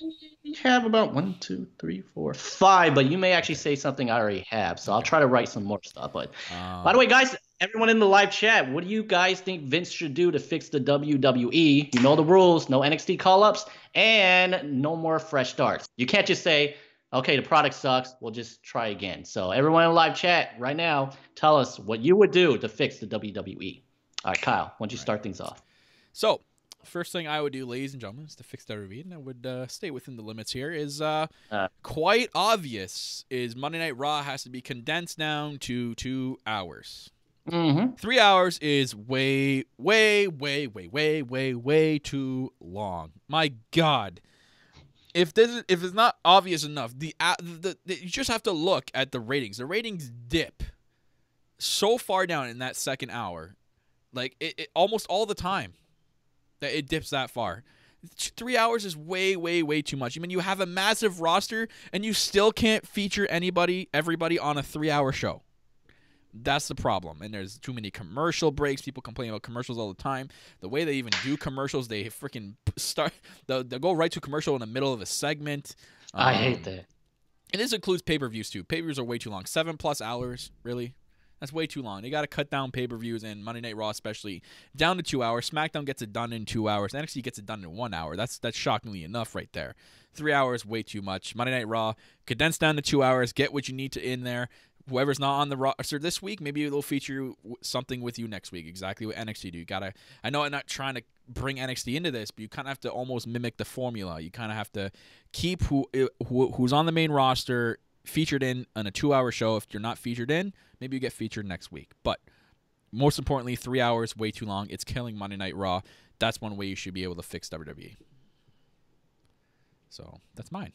have about 1, 2, 3, 4, 5, but you may actually say something I already have, so I'll try to write some more stuff. But by the way, guys, everyone in the live chat, what do you guys think Vince should do to fix the WWE? You know the rules, no NXT call-ups, and no more fresh starts. You can't just say, okay, the product sucks, we'll just try again. So everyone in the live chat right now, tell us what you would do to fix the WWE. All right, Kyle, why don't you start things off? So first thing I would do, ladies and gentlemen, is to fix WWE, and I would stay within the limits here, is quite obvious, is Monday Night Raw has to be condensed down to 2 hours. 3 hours is way too long. My God. If it's not obvious enough, you just have to look at the ratings. The ratings dip so far down in that second hour, like it almost all the time, that it dips that far. 3 hours is way too much. I mean, you have a massive roster and you still can't feature everybody on a 3-hour show. That's the problem. And there's too many commercial breaks. People complain about commercials all the time. The way they even do commercials, they freaking start. They'll go right to commercial in the middle of a segment. I hate that. And this includes pay-per-views too. Pay-per-views are way too long. 7+ hours, really. That's way too long. They got to cut down pay-per-views, and Monday Night Raw especially, down to 2 hours. SmackDown gets it done in 2 hours. NXT gets it done in 1 hour. That's shockingly enough right there. 3 hours, way too much. Monday Night Raw, condense down to 2 hours. Get what you need to in there. Whoever's not on the roster this week, maybe they'll feature something with you next week. Exactly what NXT do. I know I'm not trying to bring NXT into this, but you kind of have to almost mimic the formula. You kind of have to keep who's on the main roster featured in on a 2-hour show. If you're not featured in, maybe you get featured next week. But most importantly, 3 hours, way too long. It's killing Monday Night Raw. That's one way you should be able to fix WWE. So that's mine.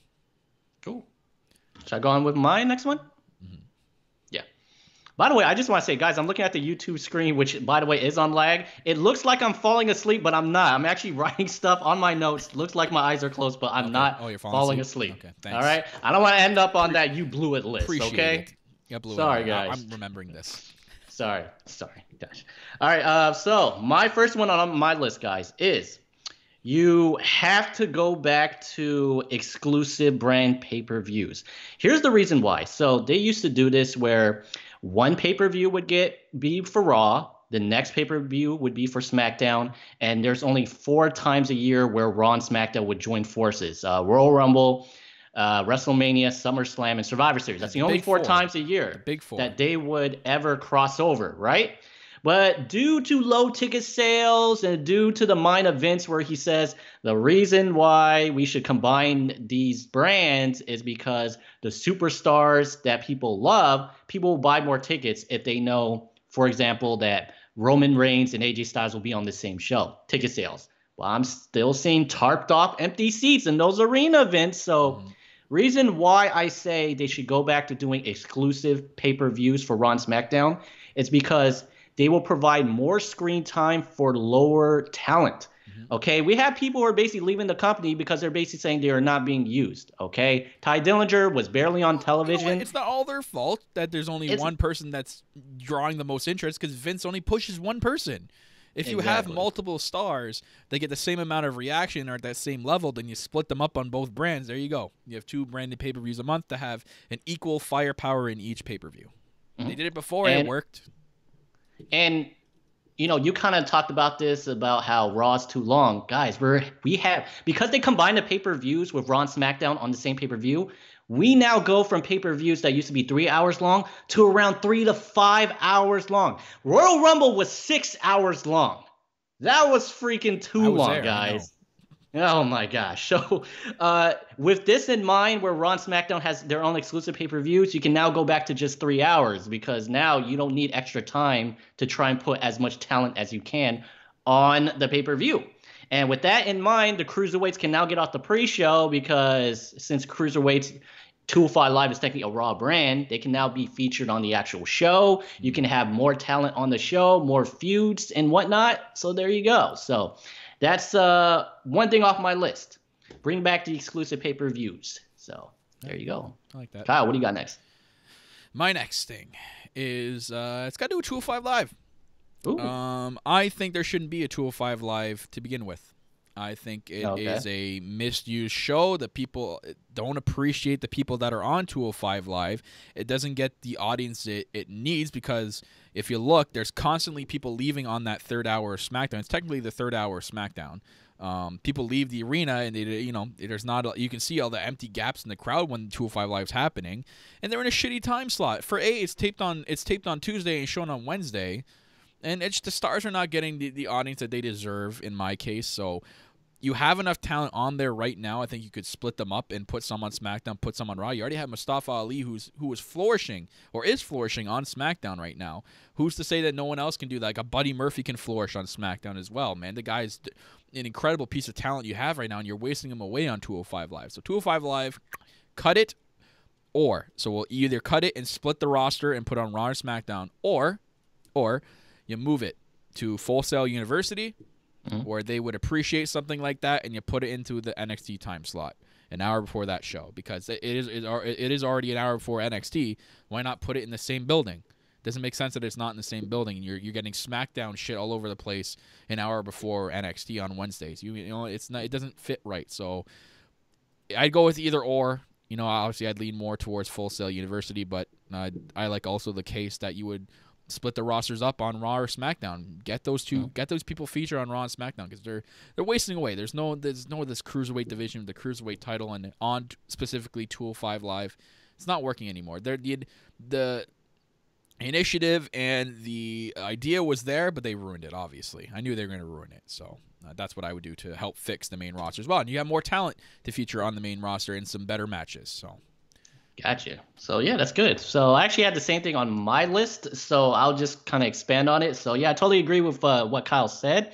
Cool. Should I go on with my next one? Yeah. By the way, I just want to say, guys, I'm looking at the YouTube screen, which, by the way, is on lag. It looks like I'm falling asleep, but I'm not. I'm actually writing stuff on my notes. Looks like my eyes are closed, but I'm not falling asleep. Okay, thanks. All right? I don't want to end up on that you blew it list, okay? Sorry, guys. I'm remembering this. Sorry. Gosh. All right, so my first one on my list, guys, is you have to go back to exclusive brand pay-per-views. Here's the reason why. So they used to do this where one pay-per-view would be for Raw, the next pay-per-view would be for SmackDown, and there's only 4 times a year where Raw and SmackDown would join forces. Royal Rumble, WrestleMania, SummerSlam, and Survivor Series. That's the only 4 times a year that they would ever cross over, right? But due to low ticket sales and due to the mind of Vince where he says the reason why we should combine these brands is because the superstars that people love, people will buy more tickets if they know, for example, that Roman Reigns and AJ Styles will be on the same show. Ticket sales. Well, I'm still seeing tarped off empty seats in those arena events. So reason why I say they should go back to doing exclusive pay-per-views for Raw and SmackDown is because they will provide more screen time for lower talent. Okay, we have people who are basically leaving the company because they're basically saying they are not being used. Okay, Ty Dillinger was barely on television. You know, it's not all their fault that there's only one person that's drawing the most interest because Vince only pushes one person. If you have multiple stars that get the same amount of reaction or at that same level, then you split them up on both brands. There you go. You have 2 branded pay-per-views a month to have an equal firepower in each pay-per-view. They did it before and it worked. And you know, you kind of talked about this about how Raw's too long. Guys, because they combined the pay-per-views with Raw and SmackDown on the same pay-per-view, we now go from pay-per-views that used to be 3 hours long to around 3 to 5 hours long. Royal Rumble was 6 hours long. That was freaking too long, guys. Oh my gosh. So with this in mind, where Raw and SmackDown has their own exclusive pay-per-views, you can now go back to just 3 hours because now you don't need extra time to try and put as much talent as you can on the pay-per-view. And with that in mind, the Cruiserweights can now get off the pre-show because since Cruiserweights 205 Live is technically a Raw brand, they can now be featured on the actual show. You can have more talent on the show, more feuds and whatnot. So there you go. So that's one thing off my list. Bring back the exclusive pay-per-views. So there you go. I like that. Kyle, what do you got next? My next thing is it's got to do with 205 Live. Ooh. I think there shouldn't be a 205 Live to begin with. I think it is a misused show that people don't appreciate the people that are on 205 Live. It doesn't get the audience it needs because if you look, there's constantly people leaving on that 3rd hour of SmackDown. It's technically the 3rd hour of SmackDown. People leave the arena and there's not you can see all the empty gaps in the crowd when 205 Live's happening, and they're in a shitty time slot. For it's taped on Tuesday and shown on Wednesday, and the stars are not getting the audience that they deserve in my case. So you have enough talent on there right now. I think you could split them up and put some on SmackDown, put some on Raw. You already have Mustafa Ali, who is flourishing or is flourishing on SmackDown right now. Who's to say that no one else can do that? Like a Buddy Murphy can flourish on SmackDown as well, man. The guy's an incredible piece of talent you have right now, and you're wasting him away on 205 Live. So 205 Live, cut it, so we'll either cut it and split the roster and put on Raw or SmackDown, or you move it to Full Sail University, where they would appreciate something like that, and you put it into the NXT time slot an hour before that show because it is already an hour before NXT. Why not put it in the same building? Doesn't make sense that it's not in the same building. You're getting SmackDown shit all over the place an hour before NXT on Wednesdays. It doesn't fit right. So I'd go with either or. Obviously I'd lean more towards Full Sail University, but I like also the case that you would split the rosters up on Raw or SmackDown. Get those people featured on Raw and SmackDown because they're wasting away. There's no this cruiserweight division with the cruiserweight title and on specifically 205 Live. It's not working anymore. The initiative and the idea was there, but they ruined it. Obviously, I knew they were going to ruin it. So that's what I would do to help fix the main roster as well. And you have more talent to feature on the main roster in some better matches. So. Gotcha. So, yeah, that's good. So, I actually had the same thing on my list, so I'll just kind of expand on it. So, yeah, I totally agree with what Kyle said.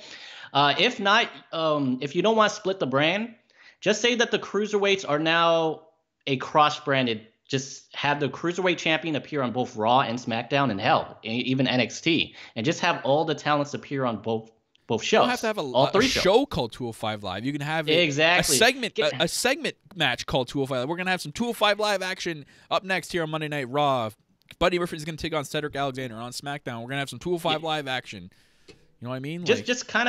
If not, if you don't want to split the brand, just say that the Cruiserweights are now a cross-branded. Just have the Cruiserweight champion appear on both Raw and SmackDown and hell, even NXT. And just have all the talents appear on both shows. You don't have to have a show called 205 Live. You can have a segment match called 205 Live. We're going to have some 205 Live action up next here on Monday Night Raw. Buddy Murphy is going to take on Cedric Alexander on SmackDown. We're going to have some 205 Live action. You know what I mean? Just kind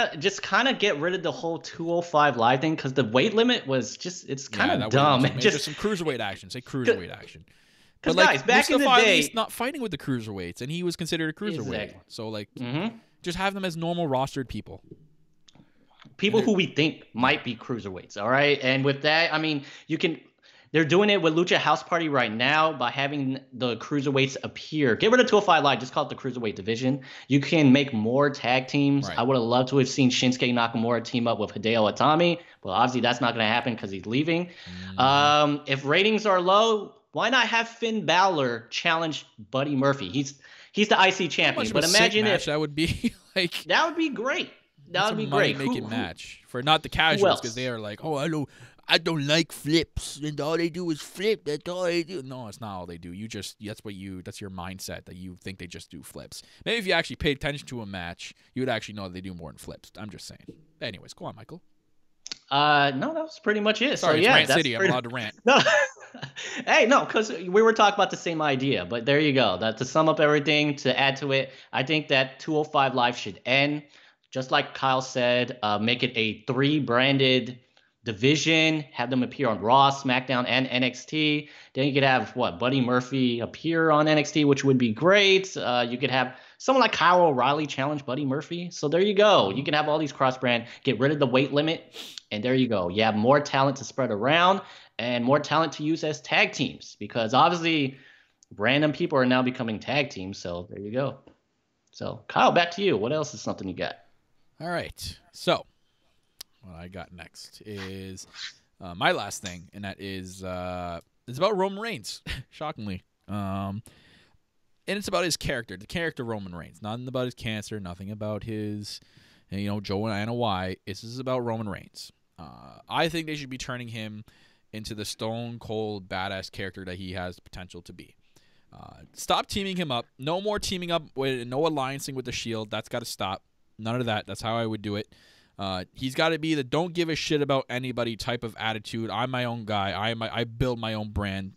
of get rid of the whole 205 live thing, because the weight limit was it's kind of dumb. Just some cruiserweight action. Say cruiserweight action. Because guys, back in the day, he's not fighting with the cruiserweights, and he was considered a cruiserweight. Exactly. So just have them as normal rostered people. People who we think might be cruiserweights. All right, and with that, I mean, they're doing it with Lucha House Party right now by having the cruiserweights appear. Get rid of 205 Live. Just call it the cruiserweight division. You can make more tag teams. Right. I would have loved to have seen Shinsuke Nakamura team up with Hideo Itami, but obviously that's not going to happen because he's leaving. If ratings are low, why not have Finn Balor challenge Buddy Murphy? He's the IC champion. But imagine if that would be like that would be great. That would be great. Making match for not the casuals, because they are like, oh, I don't like flips, and all they do is flip. That's all they do. No, it's not all they do. That's your mindset, that you think they just do flips. Maybe if you actually paid attention to a match, you would actually know they do more than flips. I'm just saying. Anyways, go on, Michael. No, that was pretty much it. Sorry, so, Rant City. I'm allowed to rant. No, hey, no, because we were talking about the same idea. But there you go. That to sum up everything, to add to it, I think that 205 Live should end. Just like Kyle said, make it a 3-branded division, have them appear on Raw, SmackDown, and NXT. Then you could have Buddy Murphy appear on NXT, which would be great. You could have someone like Kyle O'Reilly challenge Buddy Murphy. So there you go. You can have all these cross-brand, get rid of the weight limit, and there you go. You have more talent to spread around and more talent to use as tag teams, because obviously random people are now becoming tag teams. So there you go. So Kyle, back to you. What else is something you got? All right. So what I got next is my last thing, and that is it's about Roman Reigns, shockingly. And it's about his character, the character Roman Reigns. Nothing about his cancer, nothing about his, Joe and Anna White. This is about Roman Reigns. I think they should be turning him into the stone cold badass character that he has the potential to be. Stop teaming him up. No more teaming up with, no alliancing with the Shield. That's got to stop. None of that. That's how I would do it. He's got to be the don't give a shit about anybody type of attitude. I'm my own guy. I build my own brand.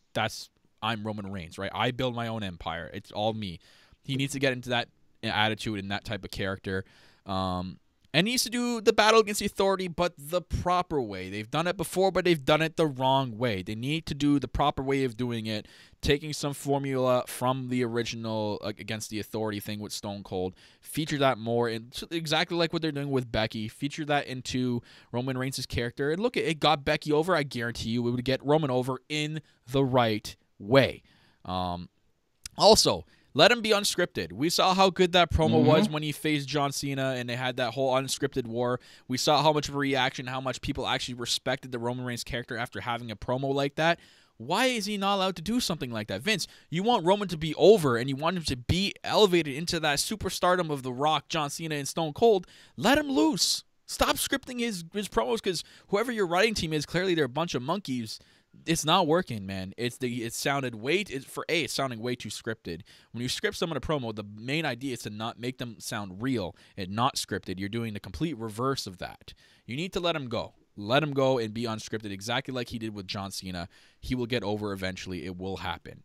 I'm Roman Reigns, right? I build my own empire. It's all me. He needs to get into that attitude and that type of character. And needs to do the battle against the Authority, but the proper way. They've done it before, but they've done it the wrong way. They need to do the proper way of doing it, taking some formula from the original against the Authority thing with Stone Cold. Feature that more, and exactly like what they're doing with Becky. Feature that into Roman Reigns' character. And look, it got Becky over. I guarantee you it would get Roman over in the right way. Also, let him be unscripted. We saw how good that promo was when he faced John Cena and they had that whole unscripted war. We saw how much of a reaction, how much people actually respected the Roman Reigns character after having a promo like that. Why is he not allowed to do something like that? Vince, you want Roman to be over and you want him to be elevated into that superstardom of The Rock, John Cena, and Stone Cold. Let him loose. Stop scripting his promos, because whoever your writing team is, clearly they're a bunch of monkeys. It's not working, man. It's sounding way too scripted. When you script someone a promo, the main idea is to not make them sound real and not scripted. You're doing the complete reverse of that. You need to let him go. Let him go and be unscripted, exactly like he did with John Cena. He will get over eventually. It will happen.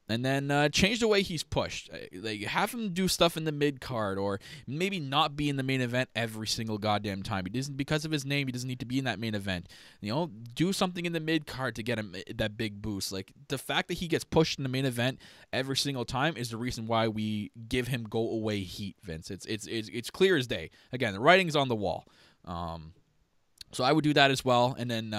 And then change the way he's pushed. Like, have him do stuff in the mid-card, or maybe not be in the main event every single goddamn time. He doesn't, because of his name, he doesn't need to be in that main event. Do something in the mid-card to get him that big boost. Like, the fact that he gets pushed in the main event every single time is the reason why we give him go-away heat, Vince. It's clear as day. Again, the writing's on the wall. So I would do that as well. And then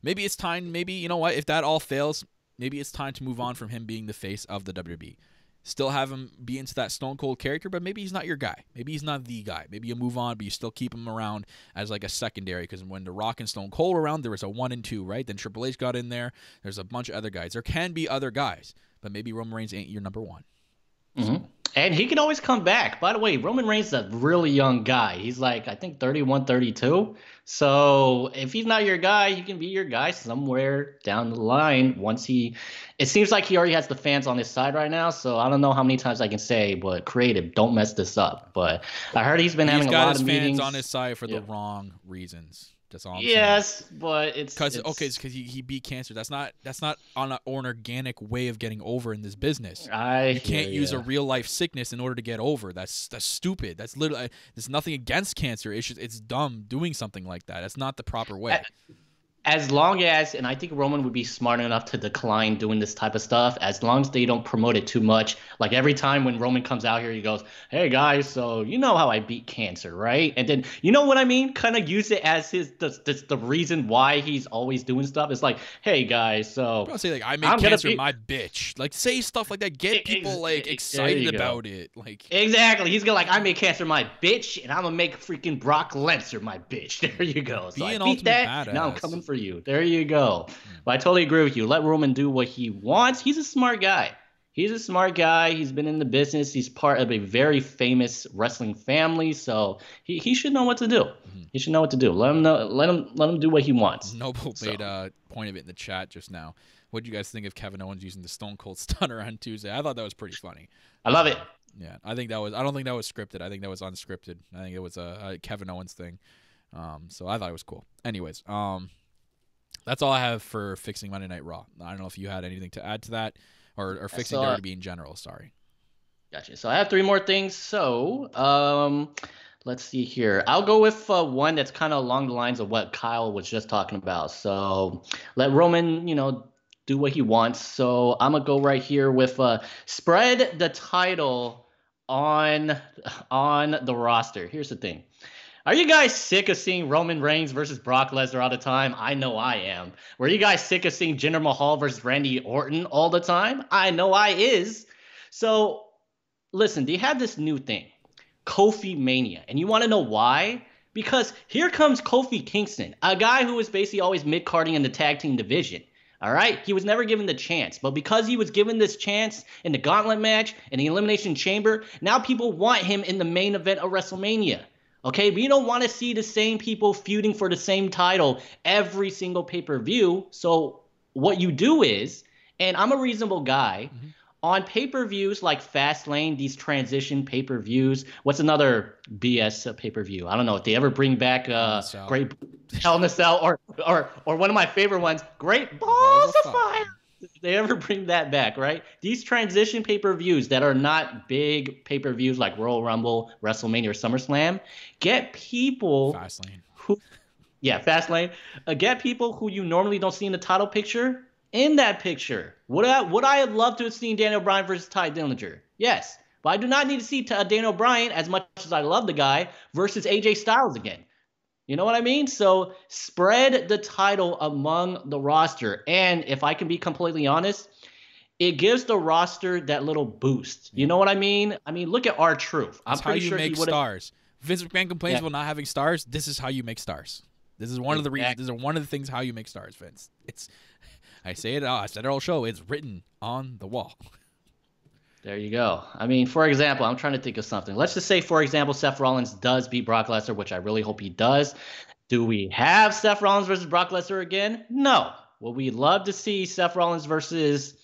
maybe it's time, if that all fails, maybe it's time to move on from him being the face of the WWE. Still have him be into that Stone Cold character, but maybe he's not your guy. Maybe he's not the guy. Maybe you move on, but you still keep him around as like a secondary, because when The Rock and Stone Cold were around, there was a 1 and 2, right? Then Triple H got in there. There's a bunch of other guys. There can be other guys, but maybe Roman Reigns ain't your number one. And he can always come back. By the way, Roman Reigns is a really young guy. He's like, I think 31, 32. So if he's not your guy, he can be your guy somewhere down the line it seems like he already has the fans on his side right now. So I don't know how many times I can say, but creative, don't mess this up. But I heard he's been having a lot of meetings. He's got his fans on his side for the wrong reasons. That's all I'm saying. Yes, but it's because he beat cancer. That's not on an organic way of getting over in this business. You can't use a real life sickness in order to get over. That's stupid. That's literally there's nothing against cancer. It's dumb doing something like that. That's not the proper way. As long as, and I think Roman would be smart enough to decline doing this type of stuff, as long as they don't promote it too much. Like every time when Roman comes out here, he goes, "Hey guys, so you know how I beat cancer, right?" And then, you know what I mean? Kind of use it as the reason why he's always doing stuff. It's like, "Hey guys, so I'll say like I made cancer my bitch." Like say stuff like that. Get people like excited about it. Like exactly. He's gonna like, "I made cancer my bitch, and I'm gonna make freaking Brock Lesnar my bitch." There you go. So I beat that. Now I'm coming for you. There you go. But I totally agree with you. Let Roman do what he wants. He's a smart guy. He's been in the business. He's part of a very famous wrestling family, so he should know what to do. He should know what to do. Let him know. Let him do what he wants. Noble made a point of it in the chat just now. What do you guys think of Kevin Owens using the Stone Cold Stunner on Tuesday? I thought that was pretty funny. I love it. Yeah, I don't think that was scripted. I think that was unscripted. I think it was a Kevin Owens thing. So I thought it was cool. Anyways, that's all I have for fixing Monday Night Raw. I don't know if you had anything to add to that, or fixing WWE in general. Sorry. Gotcha. So I have 3 more things. So let's see here. I'll go with one that's kind of along the lines of what Kyle was just talking about. So let Roman, do what he wants. So I'm gonna go right here with spread the title on the roster. Here's the thing. Are you guys sick of seeing Roman Reigns versus Brock Lesnar all the time? I know I am. Were you guys sick of seeing Jinder Mahal versus Randy Orton all the time? I know I is. So, listen, they have this new thing, Kofi Mania. And you want to know why? Because here comes Kofi Kingston, a guy who was basically always mid-carding in the tag team division. All right? He was never given the chance. But because he was given this chance in the gauntlet match and the Elimination Chamber, now people want him in the main event of WrestleMania. Okay, we don't want to see the same people feuding for the same title every single pay-per-view. So what you do is, and I'm a reasonable guy, on pay-per-views like Fastlane, these transition pay-per-views, what's another BS pay-per-view? I don't know if they ever bring back Great Hell in a Cell or one of my favorite ones, Great Balls of Fire. They ever bring that back, right? These transition pay-per-views that are not big pay-per-views like Royal Rumble, WrestleMania, or SummerSlam, get people Fastlane. Fastlane. Get people who you normally don't see in the title picture in that picture. Would I have loved to have seen Daniel Bryan versus Ty Dillinger? Yes, but I do not need to see Daniel Bryan, as much as I love the guy, versus AJ Styles again. You know what I mean? So spread the title among the roster. And if I can be completely honest, it gives the roster that little boost. You know what I mean? I mean, look at R-Truth. That's how you make stars. Vince McMahon complains about not having stars. This is how you make stars. This is one of the reasons. This is one of the things how you make stars, Vince. I say it. I said it all show. It's written on the wall. There you go. I mean, for example, I'm trying to think of something. Let's just say, for example, Seth Rollins does beat Brock Lesnar, which I really hope he does. Do we have Seth Rollins versus Brock Lesnar again? No. Would we love to see Seth Rollins versus,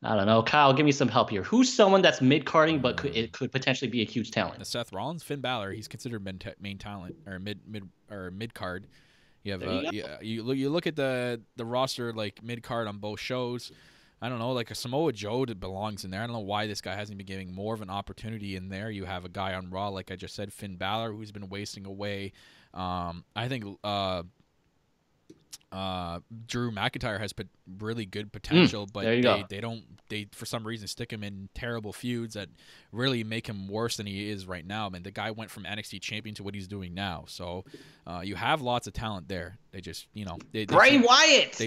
I don't know, Kyle, give me some help here. Who's someone that's mid-carding but could potentially be a huge talent? Seth Rollins, Finn Balor, he's considered main talent or mid-card. You have you look at the roster like mid-card on both shows. I don't know, like a Samoa Joe that belongs in there. I don't know why this guy hasn't been giving more of an opportunity in there. You have a guy on Raw, like I just said, Finn Balor, who's been wasting away. I think Drew McIntyre has really good potential, but they for some reason stick him in terrible feuds that really make him worse than he is right now. I mean, the guy went from NXT champion to what he's doing now. So you have lots of talent there. They just, Bray Wyatt.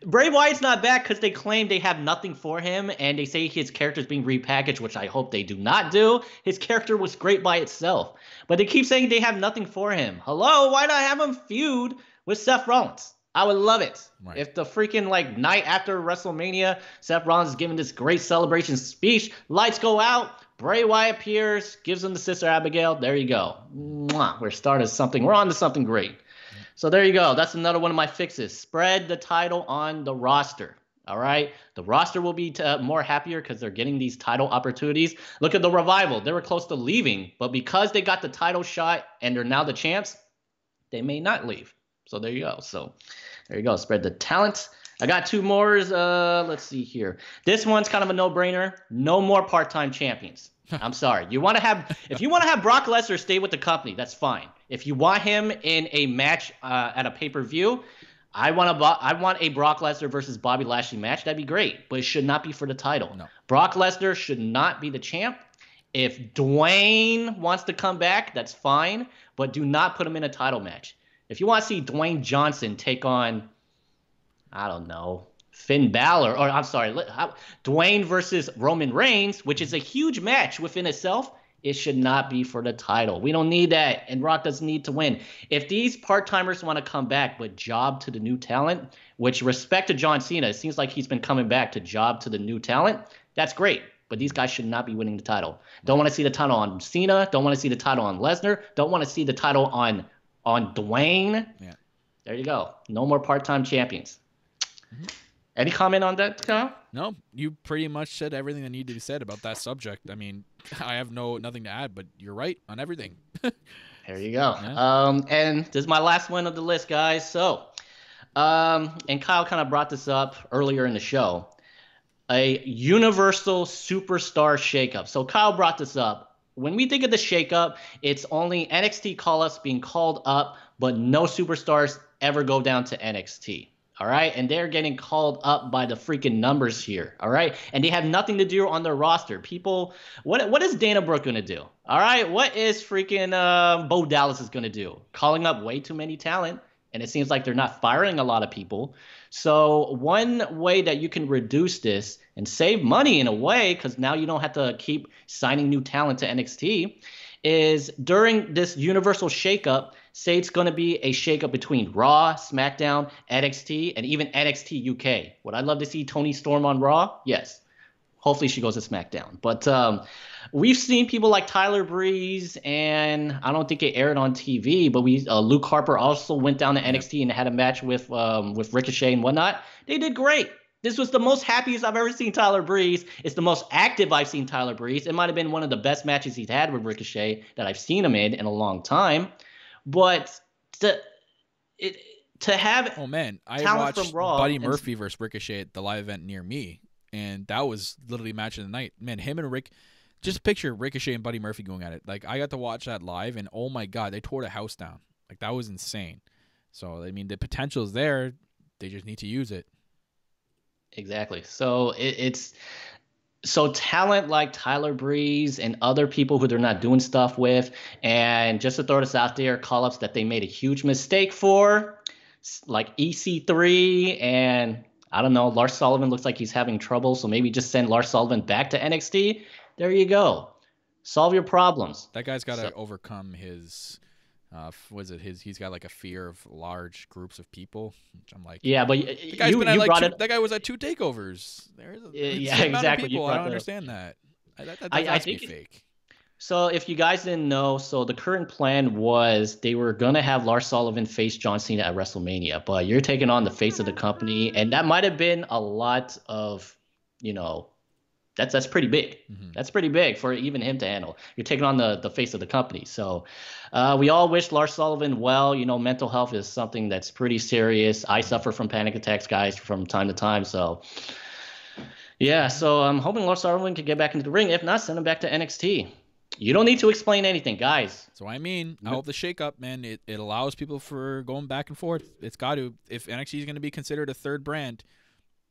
Bray Wyatt's not back because they claim they have nothing for him, and they say his character's being repackaged, which I hope they do not do. His character was great by itself, but they keep saying they have nothing for him. Hello, why not have him feud with Seth Rollins? I would love it. Right. If the freaking night after WrestleMania, Seth Rollins is giving this great celebration speech, lights go out, Bray Wyatt appears, gives him the Sister Abigail. There you go. Mwah. We're starting something. We're on to something great. So there you go. That's another one of my fixes. Spread the title on the roster. All right. The roster will be more happier because they're getting these title opportunities. Look at the Revival. They were close to leaving, but because they got the title shot and they're now the champs, they may not leave. So there you go. So there you go. Spread the talent. I got two more. Let's see here. This one's kind of a no-brainer. No more part-time champions. I'm sorry. If you want to have Brock Lesnar stay with the company, that's fine. If you want him in a match at a pay-per-view, I want a Brock Lesnar versus Bobby Lashley match. That'd be great, but it should not be for the title. No. Brock Lesnar should not be the champ. If Dwayne wants to come back, that's fine, but do not put him in a title match. If you want to see Dwayne Johnson take on, I don't know, Finn Balor, or I'm sorry, Dwayne versus Roman Reigns, which is a huge match within itself, it should not be for the title. We don't need that, and Rock doesn't need to win. If these part-timers want to come back but job to the new talent, which respect to John Cena, it seems like he's been coming back to job to the new talent, that's great. But these guys should not be winning the title. Don't want to see the title on Cena. Don't want to see the title on Lesnar. Don't want to see the title on Dwayne. Yeah. There you go. No more part-time champions. Mm-hmm. Any comment on that, Kyle? No, you pretty much said everything that needed to be said about that subject. I mean, I have nothing to add, but you're right on everything. There you go. Yeah. And this is my last one of the list, guys. So, and Kyle kind of brought this up earlier in the show. A universal superstar shakeup. So Kyle brought this up. When we think of the shakeup, it's only NXT call-ups being called up, but no superstars ever go down to NXT. All right, and they're getting called up by the freaking numbers here. All right, and they have nothing to do on their roster. People, what is Dana Brooke gonna do? All right, what is freaking Bo Dallas is gonna do? Calling up way too many talent, and it seems like they're not firing a lot of people. So one way that you can reduce this and save money in a way, because now you don't have to keep signing new talent to NXT, is during this universal shakeup, say it's going to be a shakeup between Raw, SmackDown, NXT, and even NXT UK. Would I love to see Toni Storm on Raw? Yes. Hopefully she goes to SmackDown. But we've seen people like Tyler Breeze, and I don't think it aired on TV, but Luke Harper also went down to NXT and had a match with Ricochet and whatnot. They did great. This was the most happiest I've ever seen Tyler Breeze. It's the most active I've seen Tyler Breeze. It might have been one of the best matches he's had with Ricochet that I've seen him in a long time. But to have I watched from Raw Buddy Murphy versus Ricochet at the live event near me, and that was literally match of the night. Man, him and Rick, just picture Ricochet and Buddy Murphy going at it. Like, I got to watch that live, and oh my God, they tore the house down. Like, that was insane. So, I mean, the potential is there. They just need to use it. Exactly. So so talent like Tyler Breeze and other people who they're not doing stuff with, and just to throw this out there, call-ups that they made a huge mistake for, like EC3, and I don't know, Lars Sullivan looks like he's having trouble, so maybe just send Lars Sullivan back to NXT. There you go. Solve your problems. That guy's got to overcome his... he's got like a fear of large groups of people, which I'm like, yeah, but that guy was at 2 takeovers. There's exactly. People. I don't understand that. I think fake. So if you guys didn't know, so the current plan was they were gonna have Lars Sullivan face John Cena at WrestleMania, but you're taking on the face of the company, and that might have been a lot of, that's pretty big. Mm-hmm. That's pretty big for even him to handle. You're taking on the face of the company. So we all wish Lars Sullivan well. Mental health is something that's pretty serious. I suffer from panic attacks, guys, from time to time. So, yeah. So I'm hoping Lars Sullivan can get back into the ring. If not, send him back to NXT. You don't need to explain anything, guys. So I hope the shakeup, man, it allows people for going back and forth. It's got to. If NXT is going to be considered a third brand,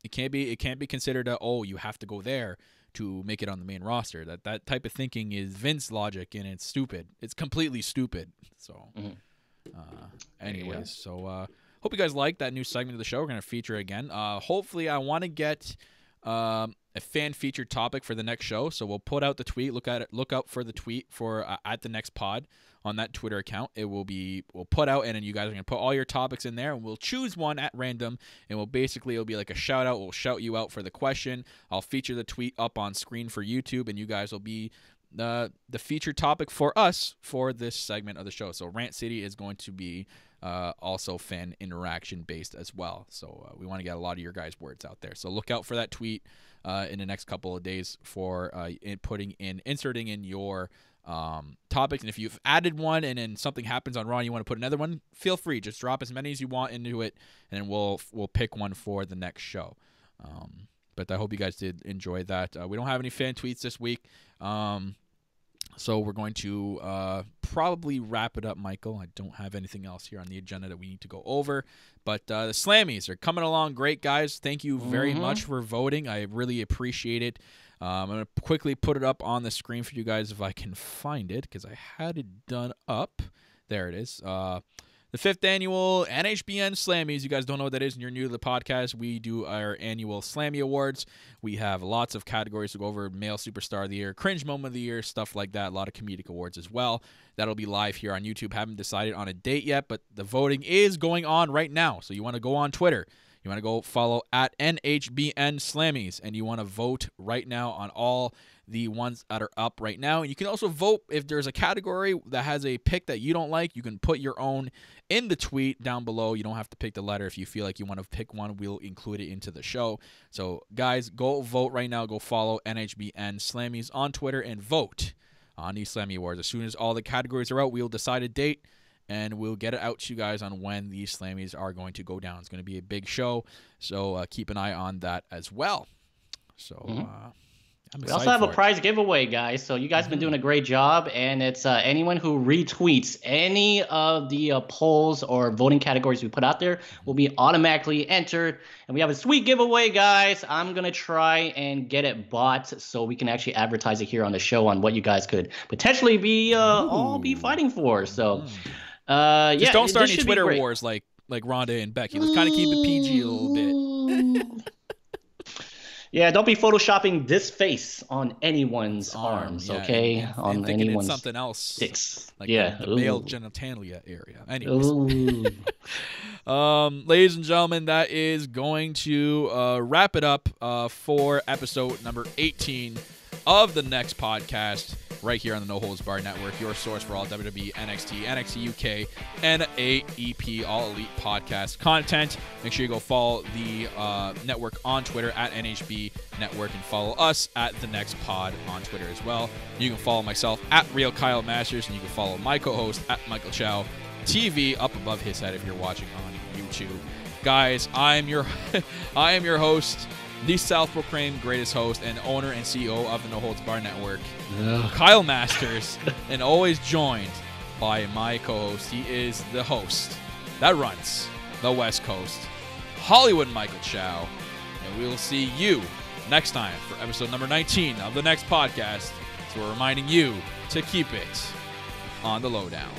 it can't be considered you have to go there to make it on the main roster. That type of thinking is Vince logic, and it's stupid. It's completely stupid. So, anyways, so hope you guys like that new segment of the show. We're gonna feature it again. Hopefully, I want to get a fan featured topic for the next show. So we'll put out the tweet. Look out for the tweet for at the next pod on that Twitter account. We'll put out, and then you guys are going to put all your topics in there, and we'll choose one at random, and it'll be like a shout out. We'll shout you out for the question. I'll feature the tweet up on screen for YouTube, and you guys will be the featured topic for us for this segment of the show. So Rant City is going to be also fan interaction based as well. So we want to get a lot of your guys' words out there. So look out for that tweet in the next couple of days for inserting in your topics. And if you've added one and then something happens on Raw and you want to put another one, feel free. Just drop as many as you want into it, and then we'll pick one for the next show. But I hope you guys did enjoy that. We don't have any fan tweets this week. So we're going to probably wrap it up, Michael. I don't have anything else here on the agenda that we need to go over. But the Slammies are coming along great, guys. Thank you very much for voting. I really appreciate it. I'm going to quickly put it up on the screen for you guys if I can find it, because I had it done up. There it is. The 5th annual NHBN Slammies. You guys don't know what that is and you're new to the podcast. We do our annual Slammy Awards. We have lots of categories to go over: Male Superstar of the Year, Cringe Moment of the Year, stuff like that. A lot of comedic awards as well. That'll be live here on YouTube. Haven't decided on a date yet, but the voting is going on right now. So you want to go on Twitter. You want to go follow at NHBN Slammies, and you want to vote right now on all the ones that are up right now. And you can also vote if there's a category that has a pick that you don't like. You can put your own in the tweet down below. You don't have to pick the letter. If you feel like you want to pick one, we'll include it into the show. So, guys, go vote right now. Go follow NHBN Slammies on Twitter and vote on these Slammy Awards. As soon as all the categories are out, we'll decide a date, and we'll get it out to you guys on when these Slammies are going to go down. It's going to be a big show, so keep an eye on that as well. So, we also have a prize giveaway, guys. So you guys have been doing a great job, and it's anyone who retweets any of the polls or voting categories we put out there will be automatically entered. And we have a sweet giveaway, guys. I'm going to try and get it bought so we can actually advertise it here on the show on what you guys could potentially be all be fighting for. So, just don't start any Twitter wars like Ronda and Becky. Let's kind of keep it PG a little bit. Yeah, don't be photoshopping this face on anyone's arms, okay? And anyone's something else, dicks. Like the male genitalia area. Anyways, ladies and gentlemen, that is going to wrap it up for episode number 18 of the Next Podcast, right here on the No Holds Barred Network, your source for all WWE, NXT, NXT UK, and AEP All Elite Podcast content. Make sure you go follow the network on Twitter at NHB Network, and follow us at The Next Pod on Twitter as well. You can follow myself at Real Kyle Masters, and you can follow my co-host at Michael Chow TV up above his head if you're watching on YouTube. Guys, I am your host, the self-proclaimed greatest host and owner and CEO of the No Holds Barred Network, Kyle Masters, and always joined by my co-host. He is the host that runs the West Coast, Hollywood Michael Chow, and we will see you next time for episode number 19 of the Next Podcast. So we're reminding you to keep it on the lowdown.